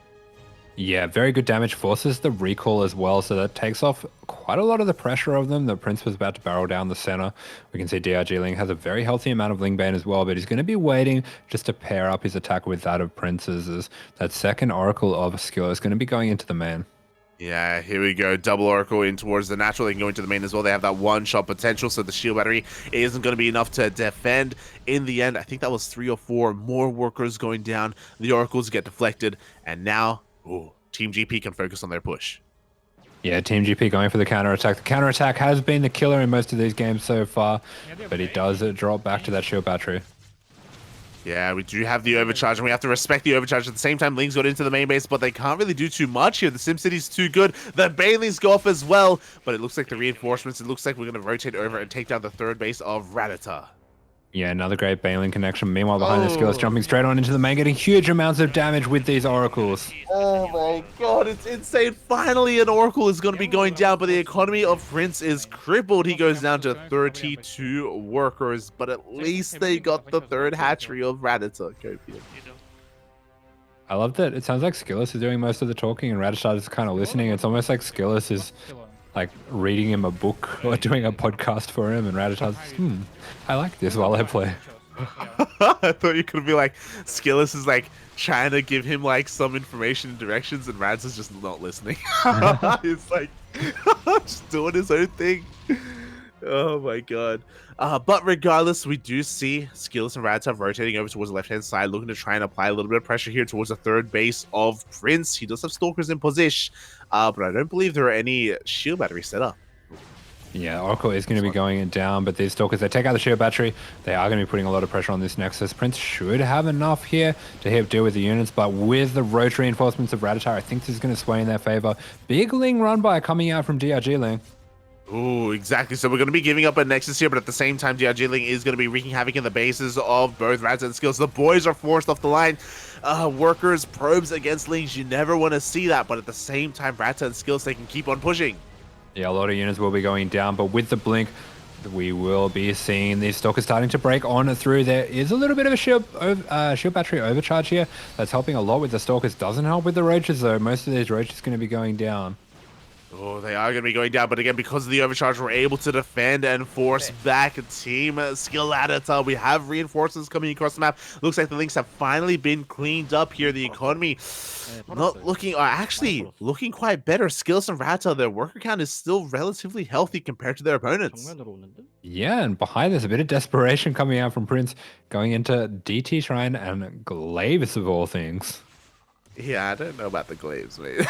Yeah, very good damage, forces the recall as well, so that takes off quite a lot of the pressure of them. The Prince was about to barrel down the center. We can see DRG Ling has a very healthy amount of Ling Bane as well, but he's going to be waiting just to pair up his attack with that of Prince's, as that second Oracle of Skill is going to be going into the main. Yeah, here we go. Double Oracle in towards the natural. They can go into the main as well. They have that one-shot potential, so the shield battery isn't going to be enough to defend. In the end, I think that was 3 or 4 more workers going down. The Oracles get deflected, and now... Ooh, Team GP can focus on their push. Yeah, Team GP going for the counterattack. The counterattack has been the killer in most of these games so far, but he does drop back to that shield battery. Yeah, we do have the overcharge, and we have to respect the overcharge. At the same time, Lings got into the main base, but they can't really do too much here. The SimCity's too good. The Banelings go off as well, but it looks like the reinforcements, it looks like we're going to rotate over and take down the third base of Rattata. Yeah, another great Baneling connection. Meanwhile, behind the Skillous, jumping straight on into the main, getting huge amounts of damage with these Oracles. Oh my god, it's insane. Finally, an Oracle is going to be going down, but the economy of Prince is crippled. He goes down to 32 workers, but at least they got the third hatchery of Rattata. I love that. It sounds like Skillous is doing most of the talking and Rattata is kind of listening. It's almost like Skillous is like reading him a book or doing a podcast for him, and Rattata's, I like this while I play. I thought you could be like, Skillous is like trying to give him like some information and directions, and Rads is just not listening. He's like just doing his own thing. Oh my god. But regardless, we do see Skillous and Rattata rotating over towards the left-hand side, looking to try and apply a little bit of pressure here towards the third base of Prince. He does have Stalkers in position, but I don't believe there are any shield batteries set up. Yeah, Oracle is going to be going it down, but these Stalkers, they take out the shield battery. They are going to be putting a lot of pressure on this Nexus. Prince should have enough here to deal with the units, but with the roach reinforcements of Rattata, I think this is going to sway in their favor. Big Ling run by coming out from DRG Ling. Ooh, exactly. So we're going to be giving up a Nexus here, but at the same time, Ducklings is going to be wreaking havoc in the bases of both Rattata and Skillous. The boys are forced off the line. Workers, probes against Lings. You never want to see that, but at the same time, Rattata and Skillous, they can keep on pushing. Yeah, a lot of units will be going down, but with the blink, we will be seeing these stalkers starting to break on through. There is a little bit of a shield battery overcharge here. That's helping a lot with the stalkers. Doesn't help with the roaches, though. Most of these roaches going to be going down. Oh, they are going to be going down, but again, because of the overcharge, we're able to defend and force back Team Skillous. We have reinforcements coming across the map. Looks like the links have finally been cleaned up here. The economy not looking, actually looking quite better. Skillous and Rattata, their worker count is still relatively healthy compared to their opponents. Yeah, and behind there's a bit of desperation coming out from Prince, going into DT Shrine and Glaives of all things. Yeah, I don't know about the glaives, mate.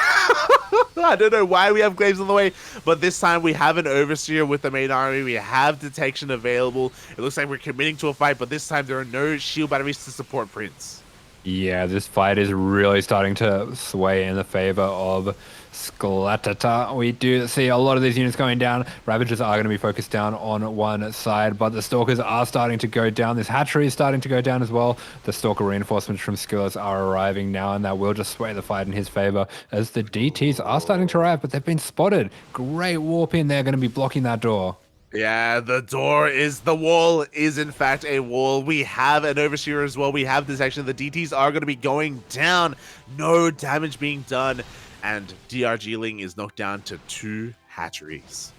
I don't know why we have glaives on the way, but this time we have an overseer with the main army. We have detection available. It looks like we're committing to a fight, but this time there are no shield batteries to support Prince. Yeah, this fight is really starting to sway in the favor of Skillous. We do see a lot of these units going down. Ravagers are going to be focused down on one side, but the Stalkers are starting to go down. This hatchery is starting to go down as well. The Stalker reinforcements from Skillous are arriving now, and that will just sway the fight in his favor as the DTs are starting to arrive, but they've been spotted. Great warp in there, going to be blocking that door. Yeah, the wall is in fact a wall. We have an overseer as well. We have detection. The DTs are going to be going down. No damage being done. And Ducklings is knocked down to 2 hatcheries.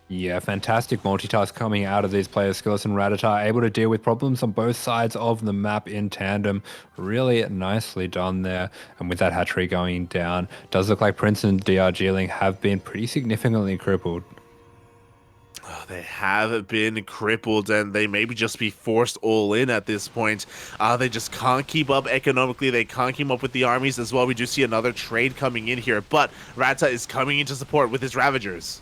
Yeah, fantastic multitask coming out of these players. Skillous and Rattata are able to deal with problems on both sides of the map in tandem. Really nicely done there. And with that hatchery going down, does look like Prince and Ducklings have been pretty significantly crippled. Oh, they have been crippled and they maybe just be forced all in at this point. They just can't keep up economically. They can't keep up with the armies as well. We do see another trade coming in here, but Rattata is coming into support with his Ravagers.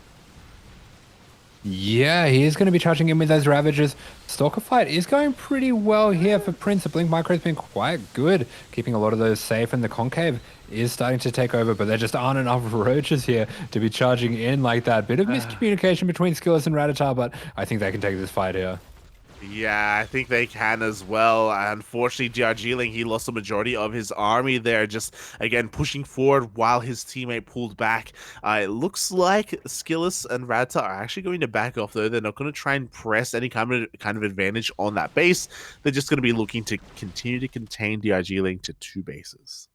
Yeah, he is going to be charging in with those Ravagers. Stalker fight is going pretty well here for Prince. The Blink Micro has been quite good, keeping a lot of those safe, and the Concave is starting to take over, but there just aren't enough roaches here to be charging in like that. Bit of miscommunication between Skillous and Rattata, but I think they can take this fight here. Yeah, I think they can as well. Unfortunately, Ducklings, he lost the majority of his army there, just, again, pushing forward while his teammate pulled back. It looks like Skillous and Rattata are actually going to back off, though. They're not going to try and press any kind of advantage on that base. They're just going to be looking to continue to contain Ducklings to 2 bases.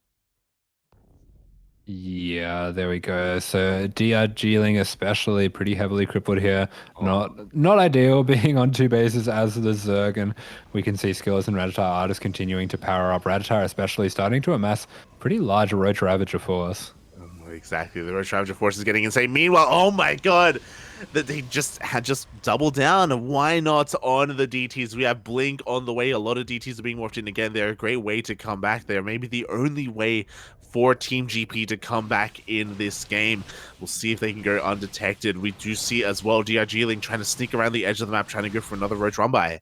Yeah, there we go. So Ducklings especially pretty heavily crippled here. Not ideal being on 2 bases as the Zerg, and we can see Skillous and Rattata are just continuing to power up. Rattata especially starting to amass pretty large Roach Ravager force. Exactly, the Roach Ravager force is getting insane. Meanwhile, oh my god, that they had doubled down. Why not on the DTs? We have Blink on the way. A lot of DTs are being morphed in again. They're a great way to come back there. Maybe the only way for Team GP to come back in this game. We'll see if they can go undetected. We do see as well Ducklings trying to sneak around the edge of the map, trying to go for another Roach run by.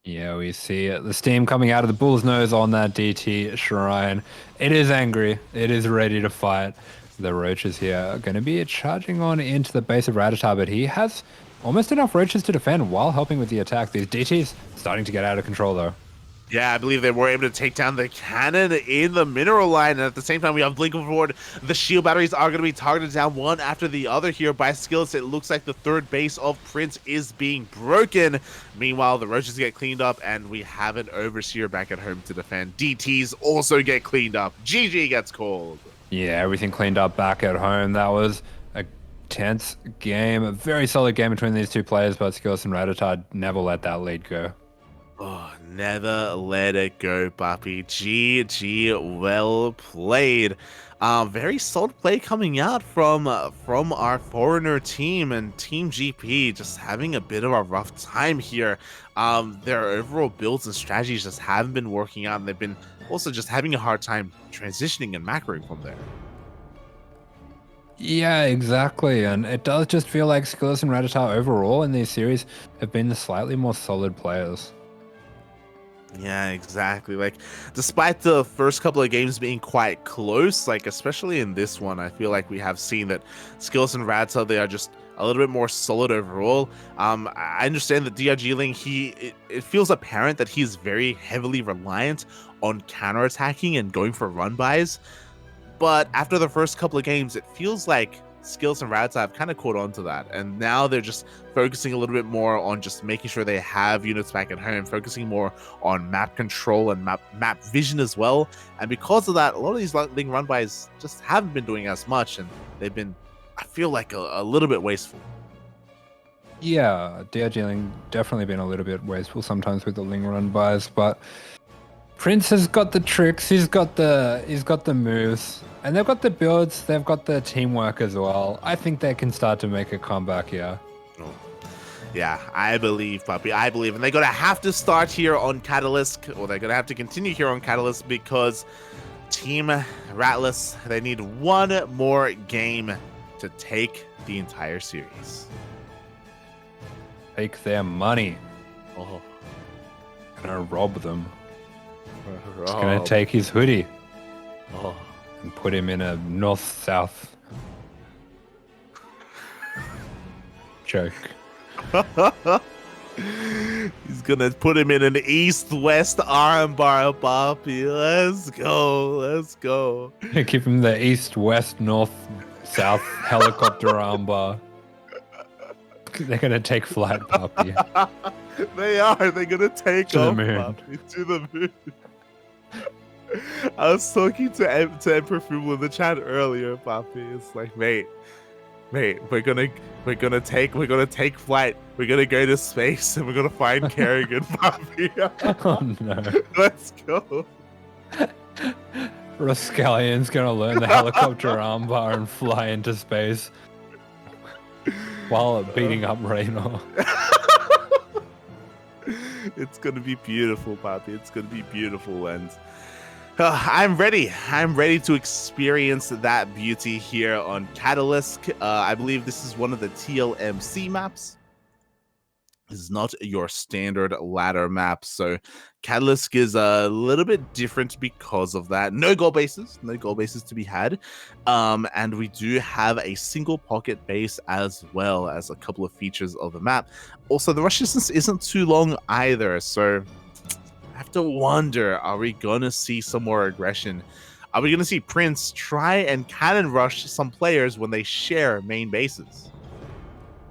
Yeah, we see the steam coming out of the bull's nose on that DT Shrine. It is angry. It is ready to fight. The roaches here are going to be charging on into the base of Rattata, but he has almost enough roaches to defend while helping with the attack. These DTs starting to get out of control, though. Yeah, I believe they were able to take down the cannon in the mineral line. And at the same time, we have Blink forward. The shield batteries are going to be targeted down one after the other here by Skillous. It looks like the 3rd base of Prince is being broken. Meanwhile, the roaches get cleaned up, and we have an overseer back at home to defend. DTs also get cleaned up. GG gets called. Yeah, everything cleaned up back at home. That was a tense game. A very solid game between these 2 players, but Skillous and Rattata never let that lead go. Oh, never let it go, Papi. GG, well played. Very solid play coming out from our foreigner team, and Team GP just having a bit of a rough time here. Their overall builds and strategies just haven't been working out, and they've been also just having a hard time transitioning and macroing from there. Yeah, exactly. And it does just feel like Skillous and Rattata overall in these series have been the slightly more solid players. Yeah, exactly. Like, despite the first couple of games being quite close, like, especially in this one, I feel like we have seen that Skillous and Rattata, they are just a little bit more solid overall. I understand that Duckling, it feels apparent that he's very heavily reliant on counterattacking and going for run buys. But after the first couple of games, it feels like Skillous and Rattata have kind of caught on to that. And now they're just focusing a little bit more on just making sure they have units back at home, focusing more on map control and map vision as well. And because of that, a lot of these Ling run bys just haven't been doing as much. And they've been, I feel like, a little bit wasteful. Yeah, Duckling definitely been a little bit wasteful sometimes with the Ling run buys, but Prince has got the tricks, he's got the moves, and they've got the builds, they've got the teamwork as well. I think they can start to make a comeback here. Oh. Yeah, I believe, Puppy. I believe. And they're going to have to start here on Catalyst, or they're going to have to continue here on Catalyst, because Team Rattless, they need one more game to take the entire series. Take their money. Oh. Gonna rob them. He's gonna take his hoodie and put him in a north-south joke. He's gonna put him in an east-west armbar, Poppy. Let's go. Let's go. Give him the east, west, north, south helicopter armbar. They're gonna take flight, Poppy. They are. They're gonna take To the off, moon. Poppy, to the moon. I was talking to Emperor Fumel in the chat earlier, Poppy. It's like, mate, we're gonna take flight. We're gonna go to space and we're gonna find Kerrigan, Poppy. Oh no. Let's go. Rascallion's gonna learn the helicopter armbar and fly into space while beating up Raynor. It's gonna be beautiful, Poppy. It's gonna be beautiful, and I'm ready. I'm ready to experience that beauty here on Catalyst. I believe this is one of the TLMC maps. This is not your standard ladder map, so Catalyst is a little bit different because of that. No gold bases to be had, and we do have a single pocket base as well as a couple of features of the map. Also, the rush distance isn't too long either, so I have to wonder, are we gonna see some more aggression? Are we gonna see Prince try and cannon rush some players when they share main bases?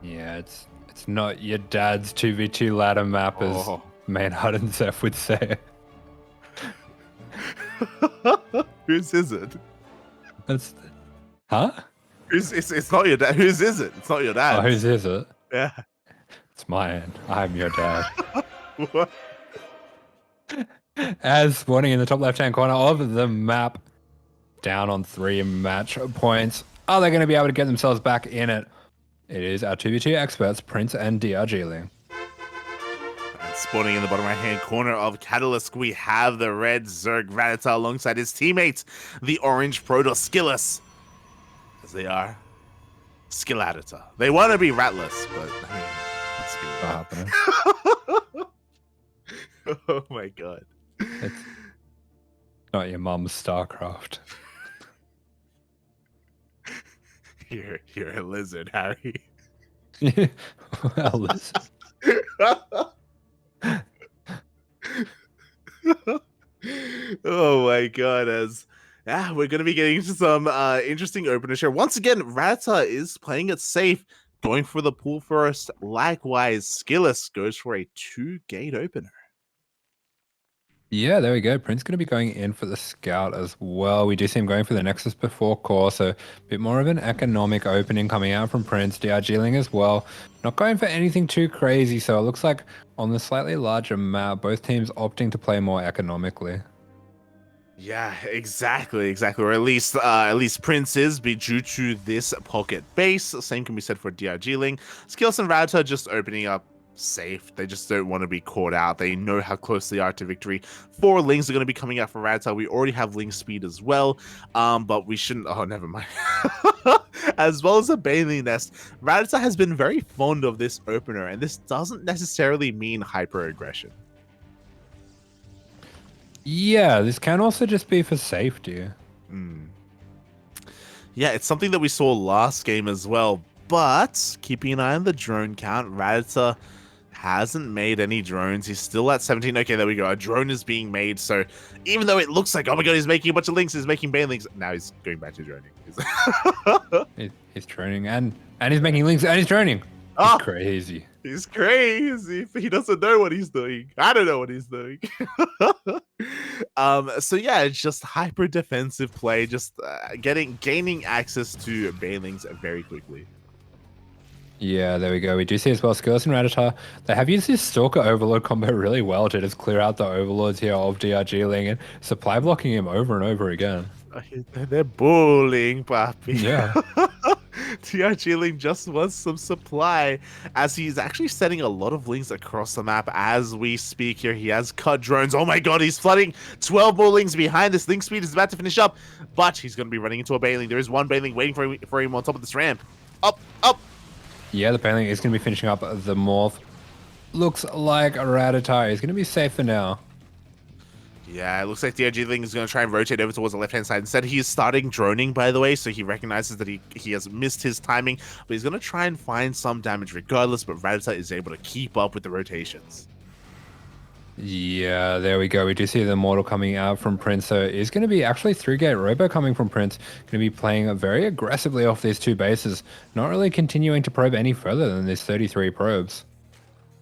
Yeah, it's not your dad's 2v2 ladder map, as Maynard and Zeph would say. Whose is it? Huh? It's not your dad. Whose is it? It's not your dad. Oh, whose is it? Yeah. It's mine. I'm your dad. What? As spawning in the top left-hand corner of the map, down on 3 match points. Are they going to be able to get themselves back in it? It is our 2v2 experts, Prince and Duckling. And spawning in the bottom right-hand corner of Catalyst, we have the red Zerg Rattata alongside his teammates, the orange Protoss Skillous. As they are Skilladata. They want to be Ratless, but I mean, let's be Happening. Oh my god. It's not your mum's StarCraft. You're a lizard, Harry. Well, listen. Oh my god, we're gonna be getting into some interesting openers here. Once again, Rattata is playing it safe, going for the pool first. Likewise, Skillous goes for a 2-gate opener. Yeah, there we go. Prince going to be going in for the scout as well. We do see him going for the Nexus before core, so a bit more of an economic opening coming out from Prince. Duckling as well. Not going for anything too crazy, so it looks like on the slightly larger map, both teams opting to play more economically. Yeah, exactly. Or at least Prince is be due to this pocket base. Same can be said for Duckling. Skillous and Rattata just opening up safe. They just don't want to be caught out. They know how close they are to victory. 4 Lings are going to be coming out for Rattata. We already have Ling speed as well, but we shouldn't. Oh, never mind. As well as a Bathing Nest, Rattata has been very fond of this opener, and this doesn't necessarily mean hyper aggression. Yeah, this can also just be for safety. Yeah, it's something that we saw last game as well. but keeping an eye on the drone count, Rattata hasn't made any drones. He's still at 17. Okay, there we go. A drone is being made. So even though it looks like, oh my god, he's making a bunch of links, he's making banelings. Now he's going back to droning. He's droning and he's making links and he's droning. He's Oh, crazy. he's crazy. He doesn't know what he's doing. I don't know what he's doing. So yeah, it's just hyper defensive play, just gaining access to banelings very quickly. Yeah, there we go. We do see as well Skillous and Rattata. They have used this Stalker Overlord combo really well to just clear out the Overlords here of DRG Ling and supply blocking him over and over again. They're bullying, papi. Yeah. DRG Ling just wants some supply, as he's actually setting a lot of links across the map as we speak here. He has cut drones. Oh my god, he's flooding 12 more links behind. This link speed is about to finish up, but he's going to be running into a Baneling. There is one Baneling waiting for him on top of this ramp. Up, up. Yeah, the Baneling is going to be finishing up the Morph. Looks like Rattata is going to be safe for now. Yeah, it looks like the DRG Ling is going to try and rotate over towards the left-hand side. Instead, he's starting droning, by the way, so he recognizes that he has missed his timing, but he's going to try and find some damage regardless, but Rattata is able to keep up with the rotations. Yeah, there we go. We do see the Immortal coming out from Prince. So it's going to be actually 3-gate Robo coming from Prince. Going to be playing very aggressively off these two bases. Not really continuing to probe any further than these 33 probes.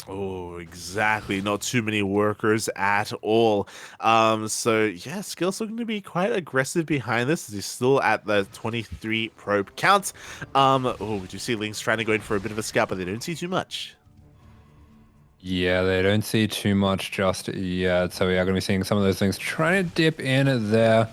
Oh, exactly. Not too many workers at all. So yeah, Skill's looking to be quite aggressive behind this. He's still at the 23 probe count. Oh, we do see Link's trying to go in for a bit of a scout, but they don't see too much. Yeah, they don't see too much just yet. So we are going to be seeing some of those things trying to dip in there.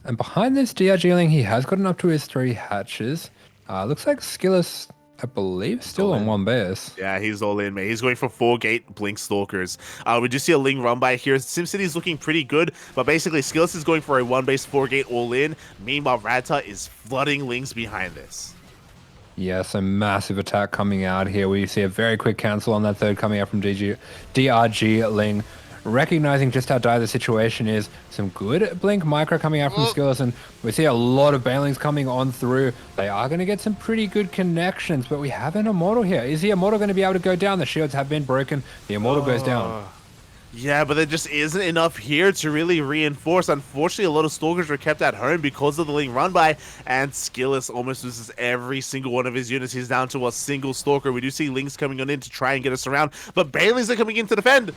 And behind this DRG Ling, he has gotten up to his 3 hatches. Looks like Skillous, I believe, still on one base. Yeah, he's all in, mate. He's going for 4-gate Blink Stalkers. We do see a Ling run by here. SimCity's looking pretty good, but basically Skillous is going for a 1-base 4-gate all-in. Meanwhile, Rattata is flooding Lings behind this. Yes, a massive attack coming out here. We see a very quick cancel on that third coming out from DRG Ling. Recognizing just how dire the situation is, some good Blink Micro coming out from Skillous, and we see a lot of Banelings coming on through. They are going to get some pretty good connections, but we have an Immortal here. Is the Immortal going to be able to go down? The shields have been broken. The Immortal goes down. Yeah, but there just isn't enough here to really reinforce. Unfortunately, a lot of Stalkers were kept at home because of the Ling run by, and Skillous almost loses every single one of his units. He's down to a single Stalker. We do see Lings coming on in to try and get us around, but Banelings are coming in to defend.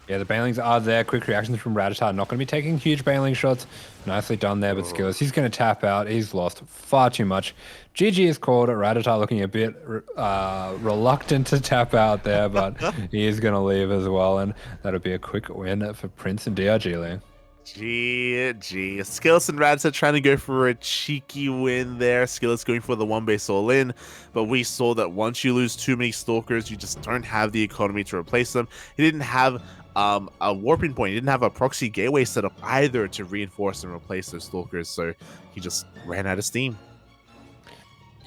Yeah, the Banelings are there. Quick reactions from Rattata. Not going to be taking huge Baneling shots. Nicely done there, but Skillous, he's going to tap out. He's lost far too much. GG is called. Rattata looking a bit reluctant to tap out there, but he is going to leave as well, and that'll be a quick win for Prince and DRG Ling. GG. Skillous and Rattata trying to go for a cheeky win there. Skillous going for the 1-base all-in, but we saw that once you lose too many Stalkers, you just don't have the economy to replace them. He didn't have a warping point. He didn't have a proxy gateway set up either to reinforce and replace those Stalkers, so he just ran out of steam.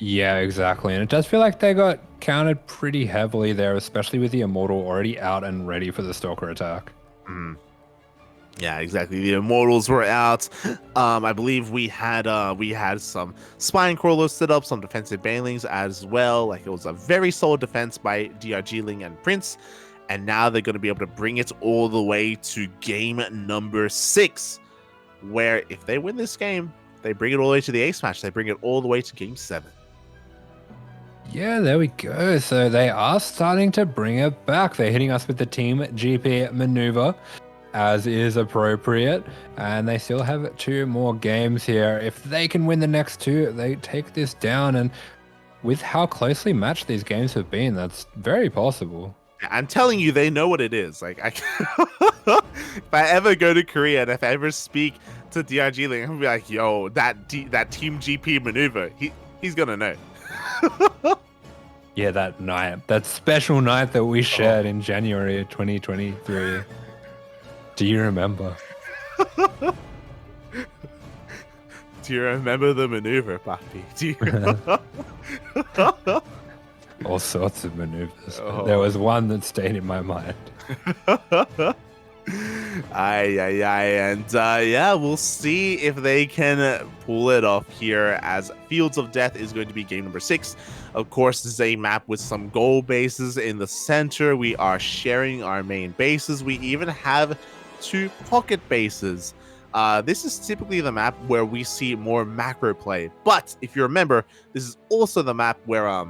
Yeah, exactly. And it does feel like they got counted pretty heavily there, especially with the Immortal already out and ready for the Stalker attack. Yeah, exactly. The Immortals were out. I believe we had some Spine Crawlers set up, some defensive Banelings as well. Like, it was a very solid defense by DRG Ling and Prince. And now they're going to be able to bring it all the way to game number 6, where if they win this game, they bring it all the way to the ace match. They bring it all the way to game 7. Yeah, there we go. So they are starting to bring it back. They're hitting us with the Team GP maneuver, as is appropriate. And they still have 2 more games here. If they can win the next 2, they take this down. And with how closely matched these games have been, that's very possible. I'm telling you, they know what it is. Like, if I ever go to Korea and if I ever speak to DRG Ling, I'm gonna be like, yo, that Team GP maneuver, he's gonna know. Yeah, that night, that special night that we shared in January of 2023. Do you remember? Do you remember the maneuver, Papi? Do you? All sorts of maneuvers. There was one that stayed in my mind. And yeah, we'll see if they can pull it off here, as Fields of Death is going to be game number 6. Of course, this is a map with some goal bases in the center. We are sharing our main bases. We even have 2 pocket bases. This is typically the map where we see more macro play. But if you remember, this is also the map where I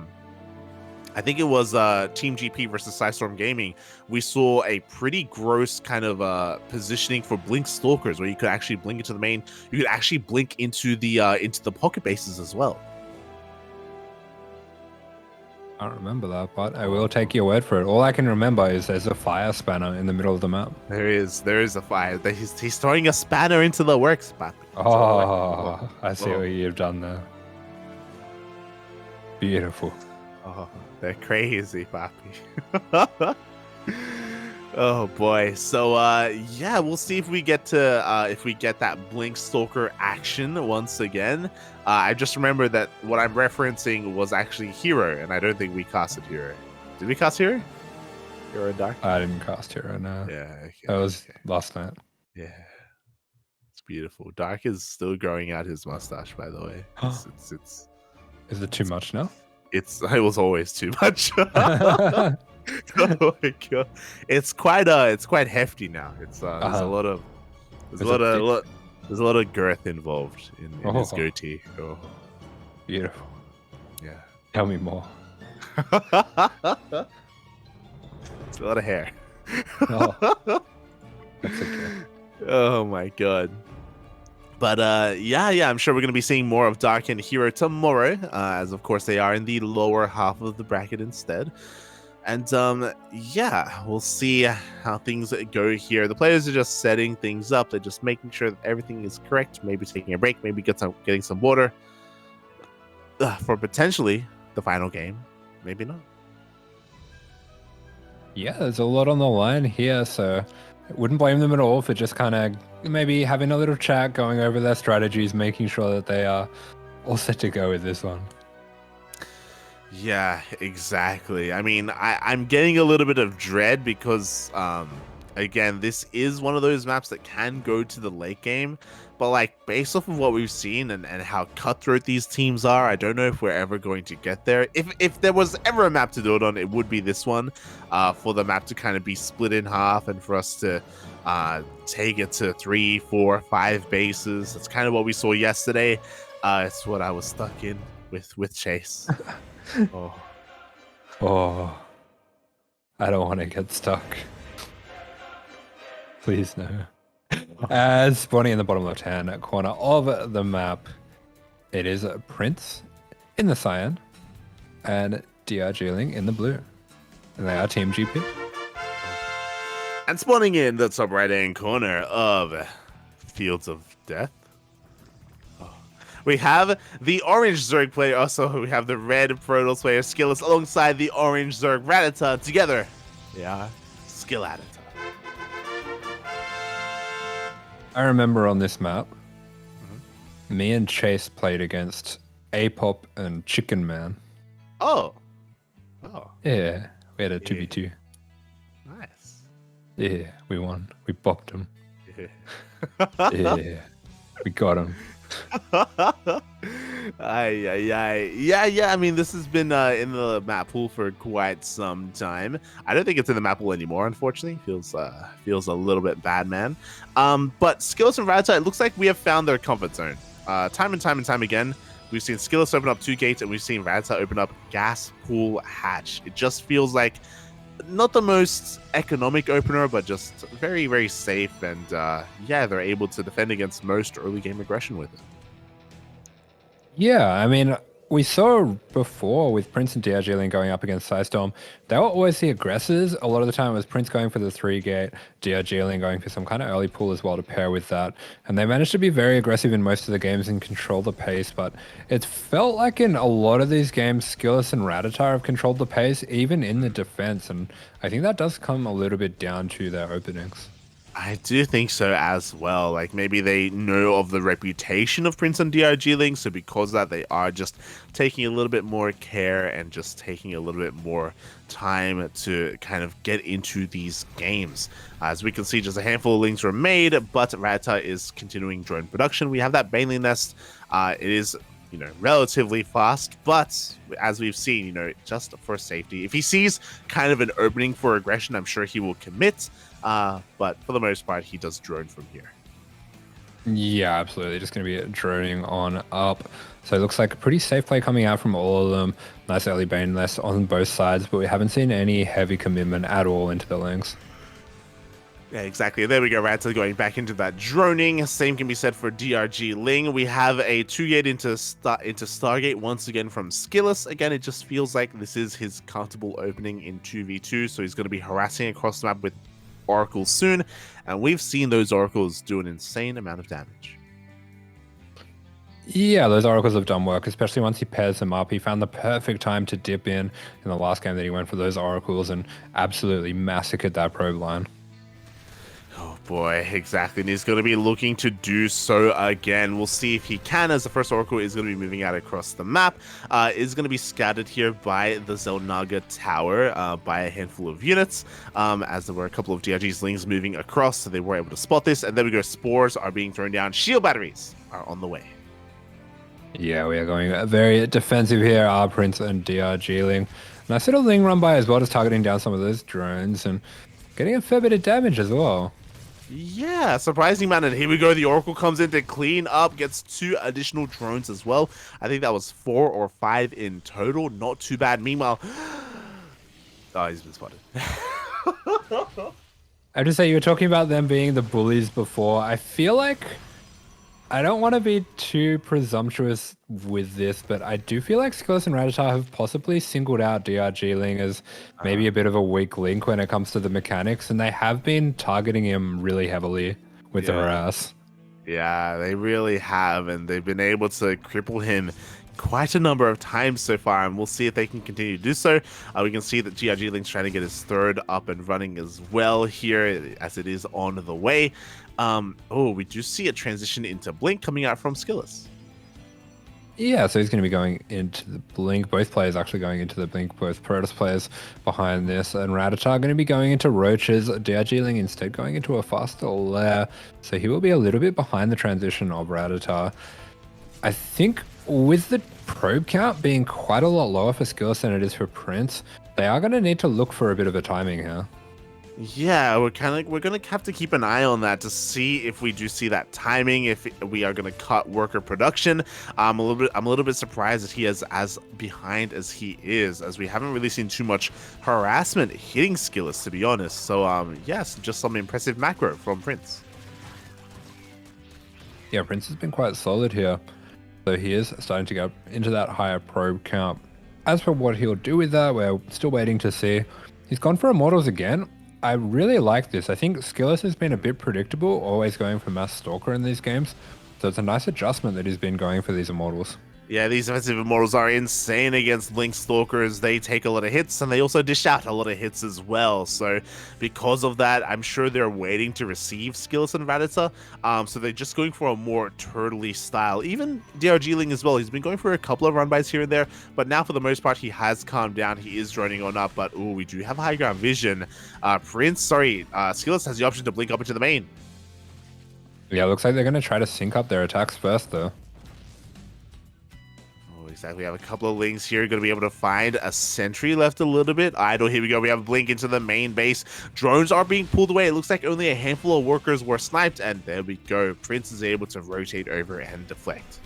think it was Team GP versus Psystorm Gaming. We saw a pretty gross kind of positioning for blink stalkers, where you could actually blink into the main. You could actually blink into the pocket bases as well. I don't remember that, but I will take your word for it. All I can remember is there's a fire spanner in the middle of the map. There is a fire. He's throwing a spanner into the works, Papi. Oh, I see what you've done there. Beautiful. Oh, they're crazy, Papi. Oh boy. So yeah, we'll see if we get that blink stalker action once again. I just remember that what I'm referencing was actually Hero, and I don't think we casted Hero. Did we cast Hero? Hero and Dark? I didn't cast Hero, no. Yeah. Okay, that was last night. Yeah. It's beautiful. Dark is still growing out his mustache, by the way. It's Is it too much now? It was always too much. Oh my god. It's quite hefty now. There's a lot of girth involved in his goatee. Oh. Beautiful. Yeah. Tell me more. It's a lot of hair. Oh. That's okay. Oh my god. But yeah, I'm sure we're going to be seeing more of Dark and Hero tomorrow, as of course they are in the lower half of the bracket instead. And yeah, we'll see how things go here. The players are just setting things up. They're just making sure that everything is correct. Maybe taking a break, maybe getting some water for potentially the final game. Maybe not. Yeah, there's a lot on the line here, so I wouldn't blame them at all for just kind of maybe having a little chat, going over their strategies, making sure that they are all set to go with this one. Yeah, exactly. I mean, I'm getting a little bit of dread because, again, this is one of those maps that can go to the late game. But, like, based off of what we've seen and how cutthroat these teams are, I don't know if we're ever going to get there. If there was ever a map to do it on, it would be this one, for the map to kind of be split in half and for us to take it to 3, 4, 5 bases. That's kind of what we saw yesterday. It's what I was stuck in with Chase. Oh, I don't want to get stuck. Please no. As spawning in the bottom left-hand corner of the map, it is Prince in the cyan and DRGling in the blue. And they are Team GP. And spawning in the top right-hand corner of Fields of Death, we have the orange Zerg player. Also, we have the red Protoss player, Skillous, alongside the orange Zerg Rattata. Together, they are Skillous. I remember on this map, me and Chase played against A-Pop and Chicken Man. Oh. Yeah, we had a 2v2. Nice. Yeah, we won. We bopped him. Yeah. Yeah, we got him. Yeah. I mean, this has been in the map pool for quite some time. I don't think it's in the map pool anymore, unfortunately. Feels a little bit bad, man. But Skillous and Rattata, it looks like we have found their comfort zone. Time and time again, we've seen Skillous open up 2 gates, and we've seen Rattata open up gas pool hatch. It just feels like not the most economic opener, but just very, very safe. And yeah, they're able to defend against most early game aggression with it. Yeah, I mean, we saw before with Prince and DRGling going up against Psystorm, they were always the aggressors. A lot of the time it was Prince going for the 3-gate, DRGling going for some kind of early pull as well to pair with that. And they managed to be very aggressive in most of the games and control the pace, but it felt like in a lot of these games, Skillous and Rattata have controlled the pace, even in the defense. And I think that does come a little bit down to their openings. I do think so as well. Like maybe they know of the reputation of Prince and DRG Ling, so because of that they are just taking a little bit more care and just taking a little bit more time to kind of get into these games. As we can see, just a handful of Lings were made, but Rattata is continuing drone production. We have that Baneling Nest. It is relatively fast, but as we've seen, just for safety, if he sees kind of an opening for aggression, I'm sure he will commit. But for the most part, he does drone from here. Yeah, absolutely. Just going to be droning on up. So it looks like a pretty safe play coming out from all of them. Nice early Bane Nest on both sides, but we haven't seen any heavy commitment at all into the Lings. Yeah, exactly. There we go. Rattata going back into that droning. Same can be said for DRG Ling. We have a 2-gate into Stargate once again from Skillous. Again, it just feels like this is his comfortable opening in 2v2, so he's going to be harassing across the map with Oracles soon, and we've seen those Oracles do an insane amount of damage. Yeah, those Oracles have done work, especially once he pairs them up. He found the perfect time to dip in the last game that he went for those Oracles and absolutely massacred that probe line. Oh boy, exactly. And he's going to be looking to do so again. We'll see if he can, as the first Oracle is going to be moving out across the map. Is going to be scattered here by the Zelnaga Tower by a handful of units, as there were a couple of DRG's Lings moving across, so they were able to spot this. And there we go. Spores are being thrown down. Shield batteries are on the way. Yeah, we are going very defensive here. Our Prince and DRG Ling. Nice little Ling run by as well, just targeting down some of those drones and getting a fair bit of damage as well. Yeah, surprising amount. And here we go. The Oracle comes in to clean up, gets 2 additional drones as well. I think that was 4 or 5 in total. Not too bad. Meanwhile, oh, he's been spotted. I just say you were talking about them being the bullies before. I feel like I don't want to be too presumptuous with this, but I do feel like Skillous and Rattata have possibly singled out DRG Ling as maybe a bit of a weak link when it comes to the mechanics, and they have been targeting him really heavily with the harass. Yeah, they really have, and they've been able to cripple him quite a number of times so far, and we'll see if they can continue to do so. We can see that DRG Link's trying to get his third up and running as well here, as it is on the way. Oh, we do see a transition into Blink coming out from Skillous. Yeah, so he's going to be going into the Blink. Both players actually going into the Blink. Both Protoss players behind this. And Rattata going to be going into Roaches. DRG Ling instead going into a faster lair. So he will be a little bit behind the transition of Rattata. I think with the probe count being quite a lot lower for Skillous than it is for Prince, they are going to need to look for a bit of a timing here. Yeah, we're gonna have to keep an eye on that to see if we do see that timing, if we are gonna cut worker production. I'm a little bit surprised that he is as behind as he is, as we haven't really seen too much harassment hitting Skillous, to be honest. So yes, just some impressive macro from Prince. Yeah, Prince has been quite solid here. So he is starting to go into that higher probe count. As for what he'll do with that, we're still waiting to see. He's gone for Immortals again. I really like this. I think Skillous has been a bit predictable, always going for Mass Stalker in these games. So it's a nice adjustment that he's been going for these Immortals. Yeah, these offensive Immortals are insane against Link Stalkers. They take a lot of hits, and they also dish out a lot of hits as well. So because of that, I'm sure they're waiting to receive Skillous and Rattata. So they're just going for a more turtley style. Even DRG Ling as well. He's been going for a couple of run-bys here and there, but now for the most part, he has calmed down. He is droning on up, but we do have high ground vision. Skillous has the option to blink up into the main. Yeah, it looks like they're going to try to sync up their attacks first, though. Exactly. We have a couple of Lings here. Going to be able to find a sentry left a little bit idle. Here we go. We have a blink into the main base. Drones are being pulled away. It looks like only a handful of workers were sniped. And there we go. Prince is able to rotate over and deflect.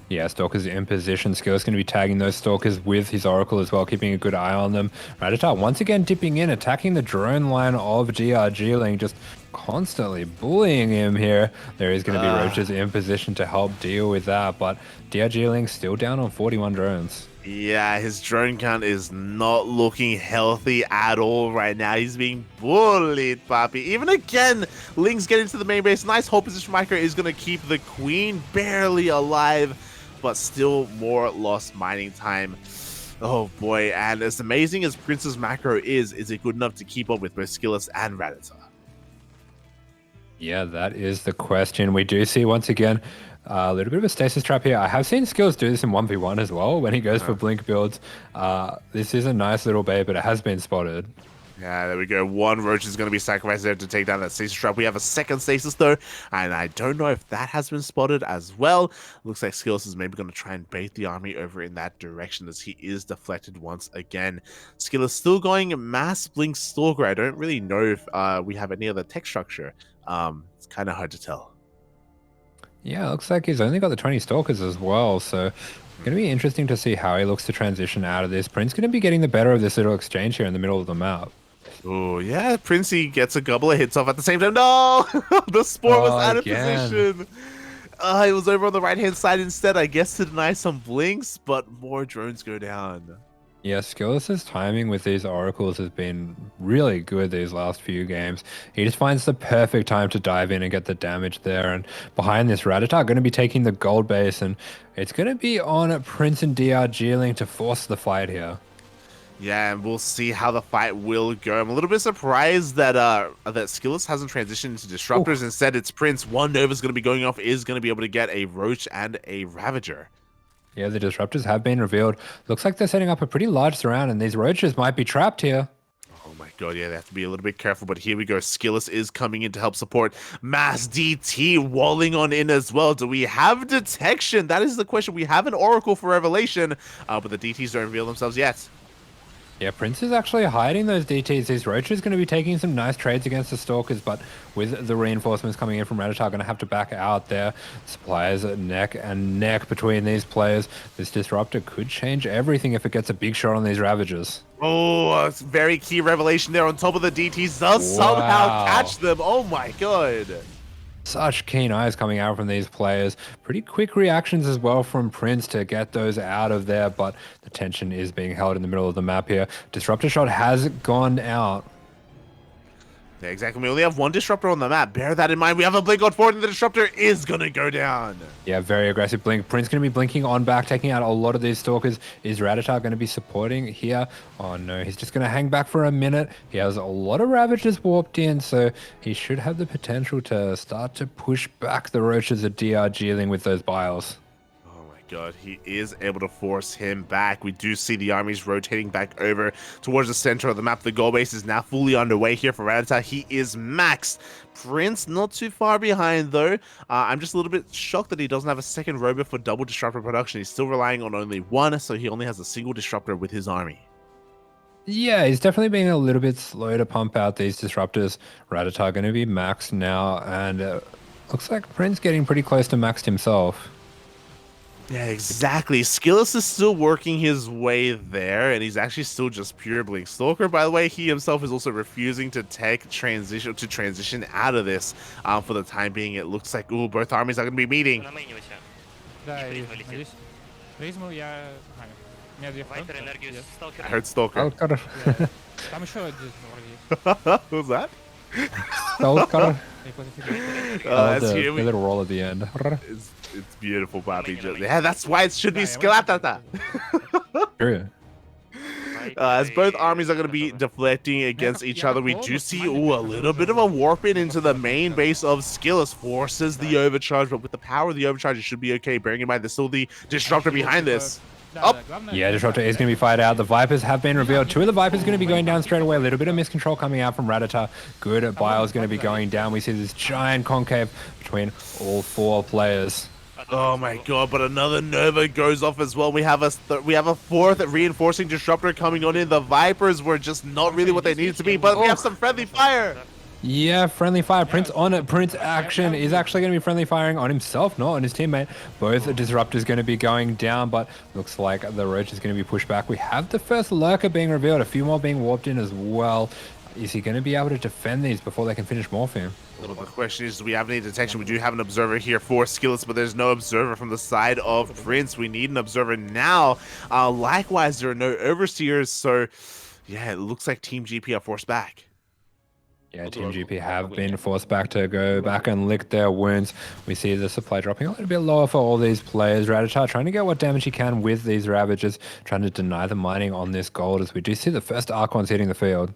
Yeah, Stalker's in position. Skillous going to be tagging those Stalkers with his Oracle as well, keeping a good eye on them. Rattata once again dipping in, attacking the drone line of DRG Ling, just constantly bullying him here. There is going to be Roaches in position to help deal with that, but DRG Ling still down on 41 drones. Yeah, his drone count is not looking healthy at all right now. He's being bullied, Papi. Even again, Ling's getting to the main base. Nice hold position micro is going to keep the Queen barely alive, but still more lost mining time. Oh boy, and as amazing as Prince's macro is it good enough to keep up with both Skillous and Rattata? Yeah, that is the question. We do see once again a little bit of a stasis trap here. I have seen Skillous do this in 1v1 as well when he goes for blink builds. This is a nice little bait, but it has been spotted. Yeah, there we go. One Roach is going to be sacrificed there to take down that stasis trap. We have a second stasis though, and I don't know if that has been spotted as well. Looks like Skillous is maybe going to try and bait the army over in that direction as he is deflected once again. Skillous still going mass blink stalker. I don't really know if we have any other tech structure. It's kind of hard to tell. Yeah, it looks like he's only got the 20 stalkers as well, so going to be interesting to see how he looks to transition out of this. Prince going to be getting the better of this little exchange here in the middle of the map. Oh, yeah, Princey gets a couple of hits off at the same time. No! The Spore was out of position. It was over on the right-hand side instead, I guess, to deny some blinks, but more drones go down. Yeah, Skillous' timing with these oracles has been really good these last few games. He just finds the perfect time to dive in and get the damage there. And behind this, Rattata going to be taking the gold base, and it's going to be on Prince and DR Geeling to force the fight here. Yeah, and we'll see how the fight will go. I'm a little bit surprised that that Skillous hasn't transitioned into disruptors. Ooh. Instead, it's Prince. One Nova's going to be going off, is going to be able to get a Roach and a Ravager. Yeah, the disruptors have been revealed. Looks like they're setting up a pretty large surround, and these Roaches might be trapped here. Oh my god, yeah, they have to be a little bit careful, but here we go. Skillous is coming in to help support. Mass DT walling on in as well. Do we have detection? That is the question. We have an Oracle for Revelation, but the DTs don't reveal themselves yet. Yeah, Prince is actually hiding those DTs. These Roaches going to be taking some nice trades against the Stalkers, but with the reinforcements coming in from Rattata, going to have to back out there. Suppliers neck and neck between these players. This Disruptor could change everything if it gets a big shot on these Ravagers. Oh, it's very key revelation there on top of the DTs. Does somehow catch them. Oh my god. Such keen eyes coming out from these players. Pretty quick reactions as well from Prince to get those out of there, but the tension is being held in the middle of the map here. Disruptor shot has gone out. Yeah, exactly. We only have one disruptor on the map. Bear that in mind. We have a blink on forward, and the disruptor is going to go down. Yeah, very aggressive blink. Prince going to be blinking on back, taking out a lot of these stalkers. Is Rattata going to be supporting here? Oh no, he's just going to hang back for a minute. He has a lot of Ravagers warped in, so he should have the potential to start to push back the Roaches of DR Geeling with those biles. God, he is able to force him back. We do see the armies rotating back over towards the center of the map. The goal base is now fully underway here for Rattata. He is maxed. Prince not too far behind though. I'm just a little bit shocked that he doesn't have a second robot for double disruptor production. He's still relying on only one, so he only has a single disruptor with his army. Yeah, he's definitely being a little bit slow to pump out these disruptors. Rattata going to be maxed now, and looks like Prince getting pretty close to maxed himself. Yeah, exactly. Skillous is still working his way there, and he's actually still just pure blink stalker. By the way, he himself is also refusing to transition out of this for the time being. It looks like both armies are going to be meeting. I heard stalker. Who's that? Stalker. The little roll at the end. It's beautiful, Bobby. Yeah, that's why it should be Skillous. True. As both armies are going to be deflecting against each other, we do see a little bit of a warp in into the main base of Skillous. Forces the overcharge, but with the power of the overcharge, it should be okay. Bearing in mind, there's still the disruptor behind this. Oh. Yeah, Disruptor is going to be fired out. The Vipers have been revealed. Two of the Vipers going to be going down straight away. A little bit of miscontrol coming out from Rattata. Good Bile is going to be going down. We see this giant concave between all four players. Oh my god, but another Nova goes off as well. We have a fourth reinforcing disruptor coming on in. The Vipers were just not really what they needed to be, but we have some friendly fire. Yeah, friendly fire. Prince on it. Prince action is actually going to be friendly firing on himself, not on his teammate. Both disruptors going to be going down, but looks like the Roach is going to be pushed back. We have the first lurker being revealed. A few more being warped in as well. Is he going to be able to defend these before they can finish morphing? Well, the question is, do we have any detection? We do have an observer here for Skillous, but there's no observer from the side of Prince. We need an observer now. Likewise, there are no overseers, so yeah, it looks like Team GP are forced back. Yeah, Team GP have been forced back to go back and lick their wounds. We see the supply dropping a little bit lower for all these players. Rattata trying to get what damage he can with these Ravagers, trying to deny the mining on this gold, as we do see the first Archons hitting the field.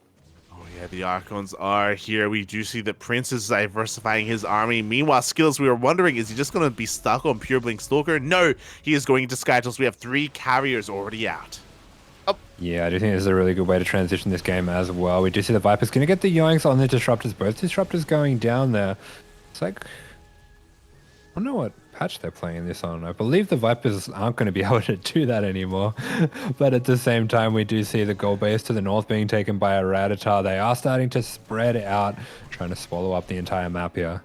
Yeah, the Archons are here. We do see that Prince is diversifying his army. Meanwhile, Skillous, we were wondering, is he just going to be stuck on Pure Blink Stalker? No, he is going into Skytles. We have 3 carriers already out. Oh, Yeah, I do think this is a really good way to transition this game as well. We do see the Viper's going to get the Yoinks on the Disruptors. Both Disruptors going down there. It's like, I don't know what patch they're playing this on. I believe the Vipers aren't going to be able to do that anymore. But at the same time, we do see the gold base to the north being taken by a Rattata. They are starting to spread out, trying to swallow up the entire map here.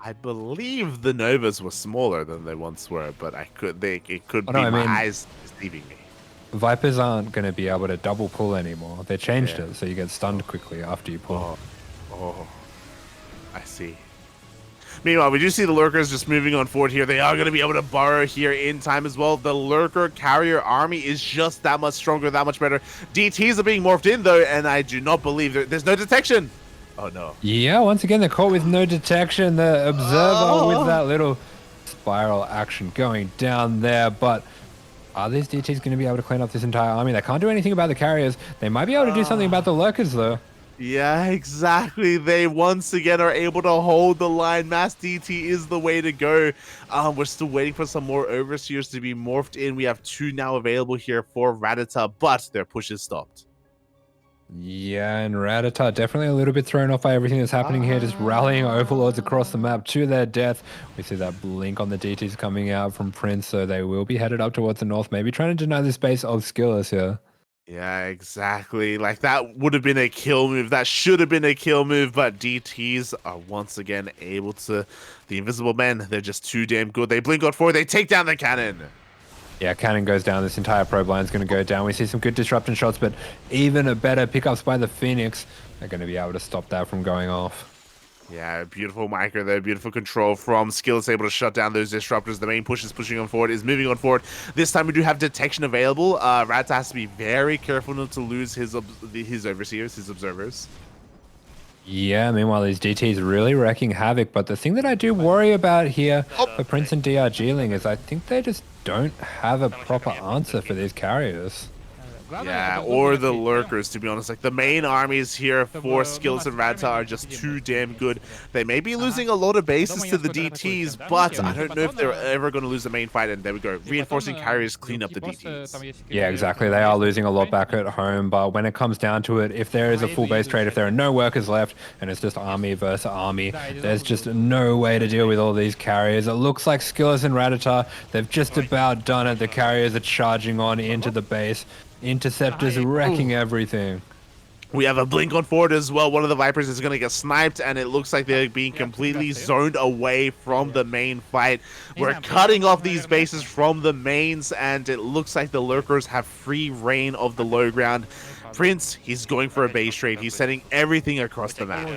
I believe the Novas were smaller than they once were, but it could Oh, be no, I my mean, eyes deceiving me. Vipers aren't going to be able to double pull anymore. They changed Yeah. it, so you get stunned quickly after you pull. Oh, I see. Meanwhile, we do see the Lurkers just moving on forward here. They are going to be able to burrow here in time as well. The Lurker carrier army is just that much stronger, that much better. DTs are being morphed in, though, and I do not believe there's no detection. Oh, no. Yeah, once again, they're caught with no detection. The Observer with that little spiral action going down there, but are these DTs going to be able to clean up this entire army? They can't do anything about the carriers. They might be able to do something about the Lurkers, though. Yeah, exactly. They once again are able to hold the line. Mass DT is the way to go. We're still waiting for some more Overseers to be morphed in. We have 2 now available here for Rattata, but their push is stopped. Yeah, and Rattata definitely a little bit thrown off by everything that's happening here, just rallying overlords across the map to their death. We see that blink on the DTs coming out from Prince, so they will be headed up towards the north, maybe trying to deny the space of Skillous here. Yeah, exactly. Like, that would have been a kill move. That should have been a kill move, but DTs are once again able to... The Invisible Men, they're just too damn good. They blink on forward, they take down the cannon. Yeah, cannon goes down. This entire probe line is going to go down. We see some good disruption shots, but even a better pickups by the Phoenix are going to be able to stop that from going off. Yeah, beautiful micro there, beautiful control from Skillous, able to shut down those disruptors. The main push is pushing on forward, is moving on forward. This time we do have detection available. Rattata has to be very careful not to lose his overseers, his observers. Yeah, meanwhile, these DTs really wreaking havoc, but the thing that I do worry about here for Prince and DRG-ling is I think they just don't have a proper answer for these carriers. Yeah, or the Lurkers, to be honest. Like, the main armies here for Skillous and Rattata are just too damn good. They may be losing a lot of bases to the DTs, but I don't know if they're ever going to lose the main fight. And there we go. Reinforcing carriers clean up the DTs. Yeah, exactly. They are losing a lot back at home, but when it comes down to it, if there is a full base trade, if there are no workers left, and it's just army versus army, there's just no way to deal with all these carriers. It looks like Skillous and Rattata, they've just about done it. The carriers are charging on into the base. Interceptors wrecking everything. We have a blink on forward as well. One of the Vipers is going to get sniped, and it looks like they're being completely zoned away from the main fight. We're cutting off these bases from the mains, and it looks like the Lurkers have free reign of the low ground. Prince, he's going for a base trade. He's sending everything across the map.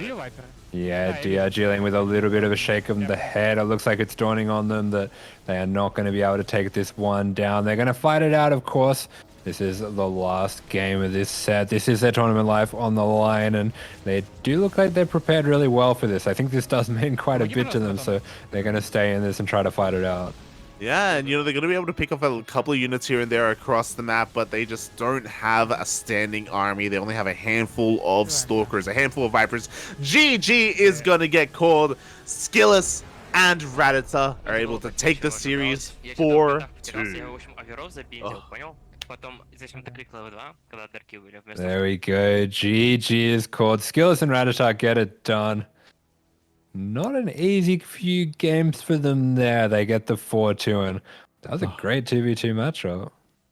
Yeah, DRG-ling with a little bit of a shake of the head. It looks like it's dawning on them that they are not going to be able to take this one down. They're going to fight it out, of course. This is the last game of this set. This is their tournament life on the line, and they do look like they're prepared really well for this. I think this does mean quite a bit to them, so they're going to stay in this and try to fight it out. Yeah, and they're going to be able to pick up a couple of units here and there across the map, but they just don't have a standing army. They only have a handful of Stalkers, a handful of Vipers. GG is going to get called. Skillous and Rattata are able to take the series 4-2. There we go. GG is called. Skillous and Rattata get it done. Not an easy few games for them there. They get the 4-2, and that was a great 2v2 matchup.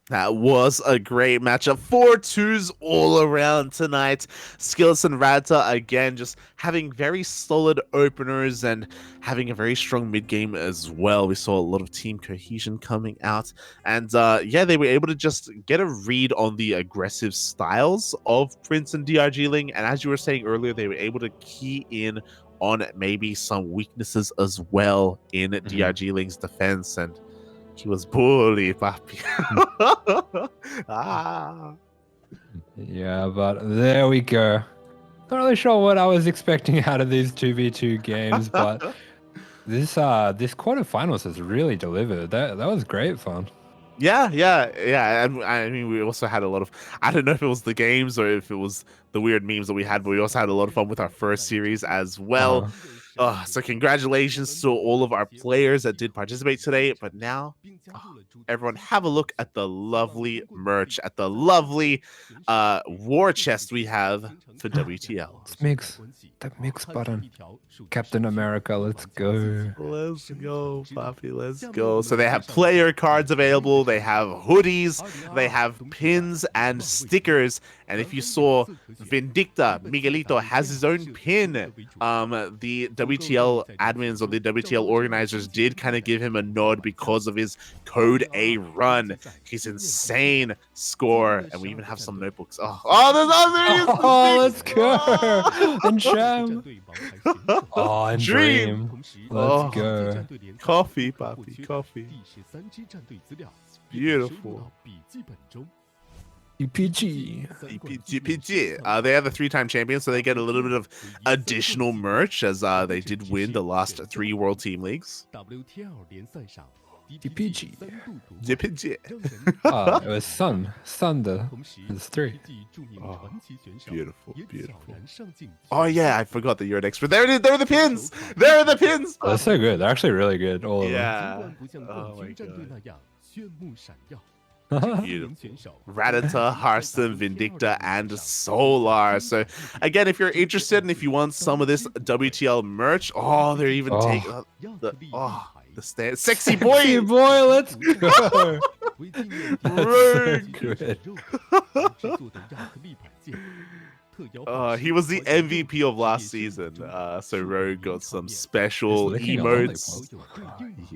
That was a great matchup. 4-2s all around tonight. Skillous and Rattata, again, just having very solid openers and having a very strong mid-game as well. We saw a lot of team cohesion coming out. And yeah, they were able to just get a read on the aggressive styles of Prince and DRG-ling. And as you were saying earlier, they were able to key in on maybe some weaknesses as well in DRG-ling's defense. And he was bully, papi. Yeah, but there we go. Not really sure what I was expecting out of these 2v2 games, but this quarterfinals has really delivered. That was great fun. Yeah. And I mean, we also had a lot of, I don't know if it was the games or if it was the weird memes that we had, but we also had a lot of fun with our first series as well. Uh-huh. So congratulations to all of our players that did participate today. But now, oh, everyone, have a look at the lovely merch, at the lovely war chest we have for WTL. Let's mix the mix button. Captain America, let's go. Let's go, Poppy. Let's go. So they have player cards available. They have hoodies. They have pins and stickers. And if you saw Vindicta, Miguelito has his own pin. The WTL admins or the WTL organizers did kind of give him a nod because of his code A run, his insane score, and we even have some notebooks. Oh, let's go. And Sham. Oh, and Dream. Let's go. Coffee, Poppy, coffee. Beautiful. EPG. EPG. They are the 3-time champions, so they get a little bit of additional merch as they did win the last 3 World Team Leagues. EPG. EPG. It was Thunder. It's 3. Oh, beautiful. Oh yeah, I forgot that you're an expert. There it is. There are the pins. There are the pins. Oh, they're so good. They're actually really good. All of them. Yeah. Oh my god. Uh-huh. Beautiful. Rattata, Hearthstone, Vindicta, and Solar. So, again, if you're interested and if you want some of this WTL merch, they're even taking the stand. Sexy boy! Sexy boy, let's go! Rogue! Good. He was the MVP of last season. So Rogue got some special He's licking a emotes.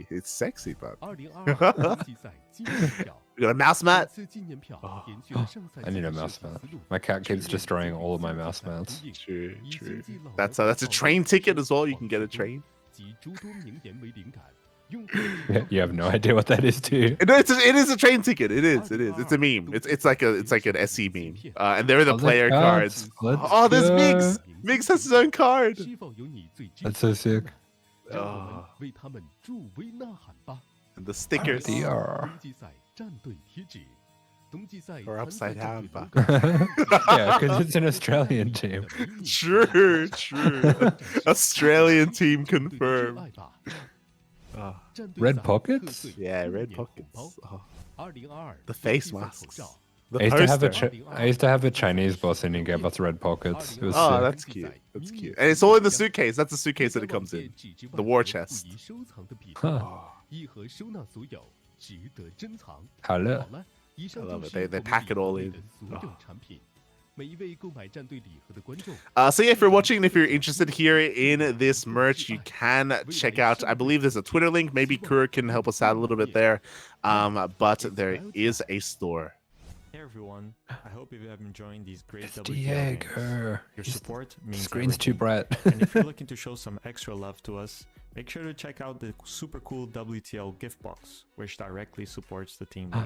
It's sexy, bud. We got a mouse mat. I need a mouse mat. My cat keeps destroying all of my mouse mats. True. That's a train ticket as well. You can get a train. You have no idea what that is, too. No, it is a train ticket. It is. It's a meme. It's like an SE meme. And there are the player cards. There's Migs. Migs has his own card. That's so sick. And the stickers DR. are upside down. Yeah, because it's an Australian team. True. Australian team confirmed. Red pockets? Yeah, red pockets. The face masks. I used to have a Chinese boss and he gave us red pockets. It was sick. That's cute. And it's all in the suitcase. That's the suitcase that it comes in. The war chest. Huh. Hello. I love it. They pack it all in. So yeah, if you're watching and if you're interested here in this merch, you can check out, I believe there's a Twitter link. Maybe Kura can help us out a little bit there. But there is a store. Hey everyone, I hope you have been enjoying these great WTL Diego. games. Your support means Screen's too everything. bright. And if you're looking to show some extra love to us, make sure to check out the super cool WTL gift box, which directly supports the Team League.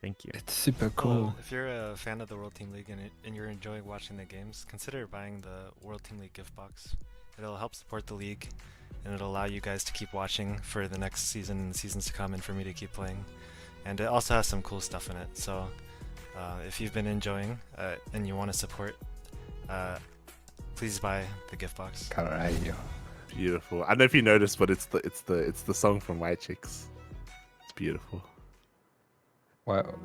Thank you. It's super cool. Well, if you're a fan of the World Team League and you're enjoying watching the games, consider buying the World Team League gift box. It'll help support the league, and it'll allow you guys to keep watching for the next season and seasons to come, and for me to keep playing. And it also has some cool stuff in it, so if you've been enjoying and you want to support, please buy the gift box. Caralho. Beautiful. I don't know if you noticed, but it's the song from White Chicks. It's beautiful. Wow.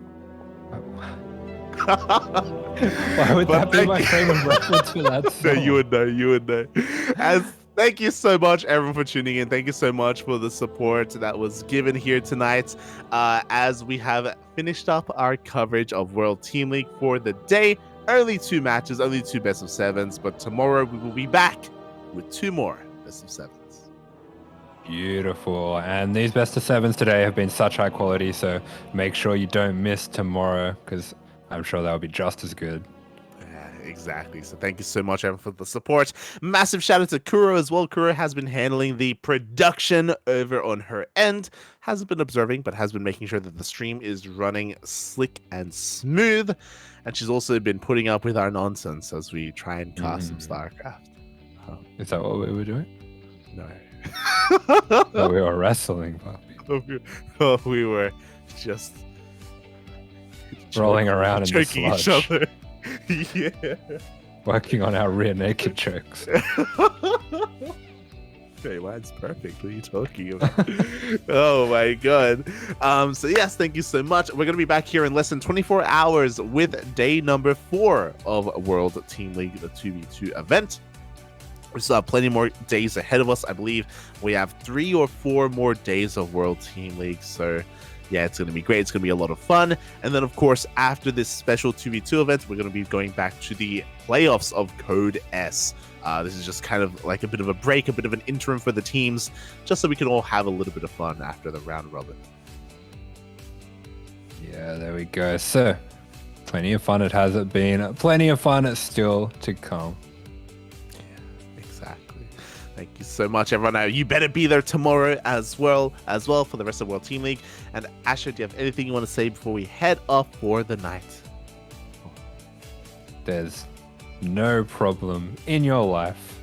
Why would that be my frame of reference for that song? No, you would know. Thank you so much, everyone, for tuning in. Thank you so much for the support that was given here tonight as we have finished up our coverage of World Team League for the day. Only 2 matches, only 2 best of 7s, but tomorrow we will be back with 2 more best of 7s. Beautiful. And these best of 7s today have been such high quality, so make sure you don't miss tomorrow, because I'm sure that will be just as good. Exactly. So thank you so much, everyone, for the support. Massive shout out to Kuro as well. Kuro has been handling the production over on her end. Hasn't been observing, but has been making sure that the stream is running slick and smooth. And she's also been putting up with our nonsense as we try and cast some StarCraft. Is that what we were doing? No. Oh, we were wrestling, puppy. We were just rolling around in the choking each sludge, other. Yeah. working on our rear naked jokes. Okay, mine's perfect. What are you talking about? Oh my god. So yes, thank you so much. We're gonna be back here in less than 24 hours with day number 4 of World Team League, the 2v2 event. We still have plenty more days ahead of us. I believe we have 3 or 4 more days of World Team League. So yeah, it's going to be great. It's going to be a lot of fun. And then, of course, after this special 2v2 event, we're going to be going back to the playoffs of Code S. This is just kind of like a bit of a break, a bit of an interim for the teams, just so we can all have a little bit of fun after the round robin. Yeah, there we go. So, plenty of fun it has been. Plenty of fun still to come. Exactly. Thank you so much, everyone. You better be there tomorrow as well for the rest of World Team League. And Asher, do you have anything you want to say before we head off for the night? There's no problem in your life,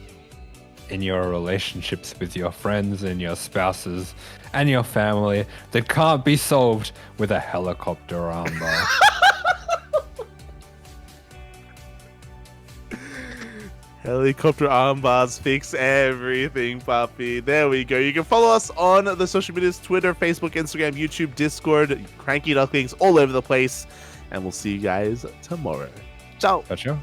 in your relationships with your friends and your spouses and your family that can't be solved with a helicopter armbar. Helicopter armbars fix everything, puppy. There we go. You can follow us on the social medias, Twitter, Facebook, Instagram, YouTube, Discord, CranKy Ducklings, all over the place. And we'll see you guys tomorrow. Ciao. Gotcha.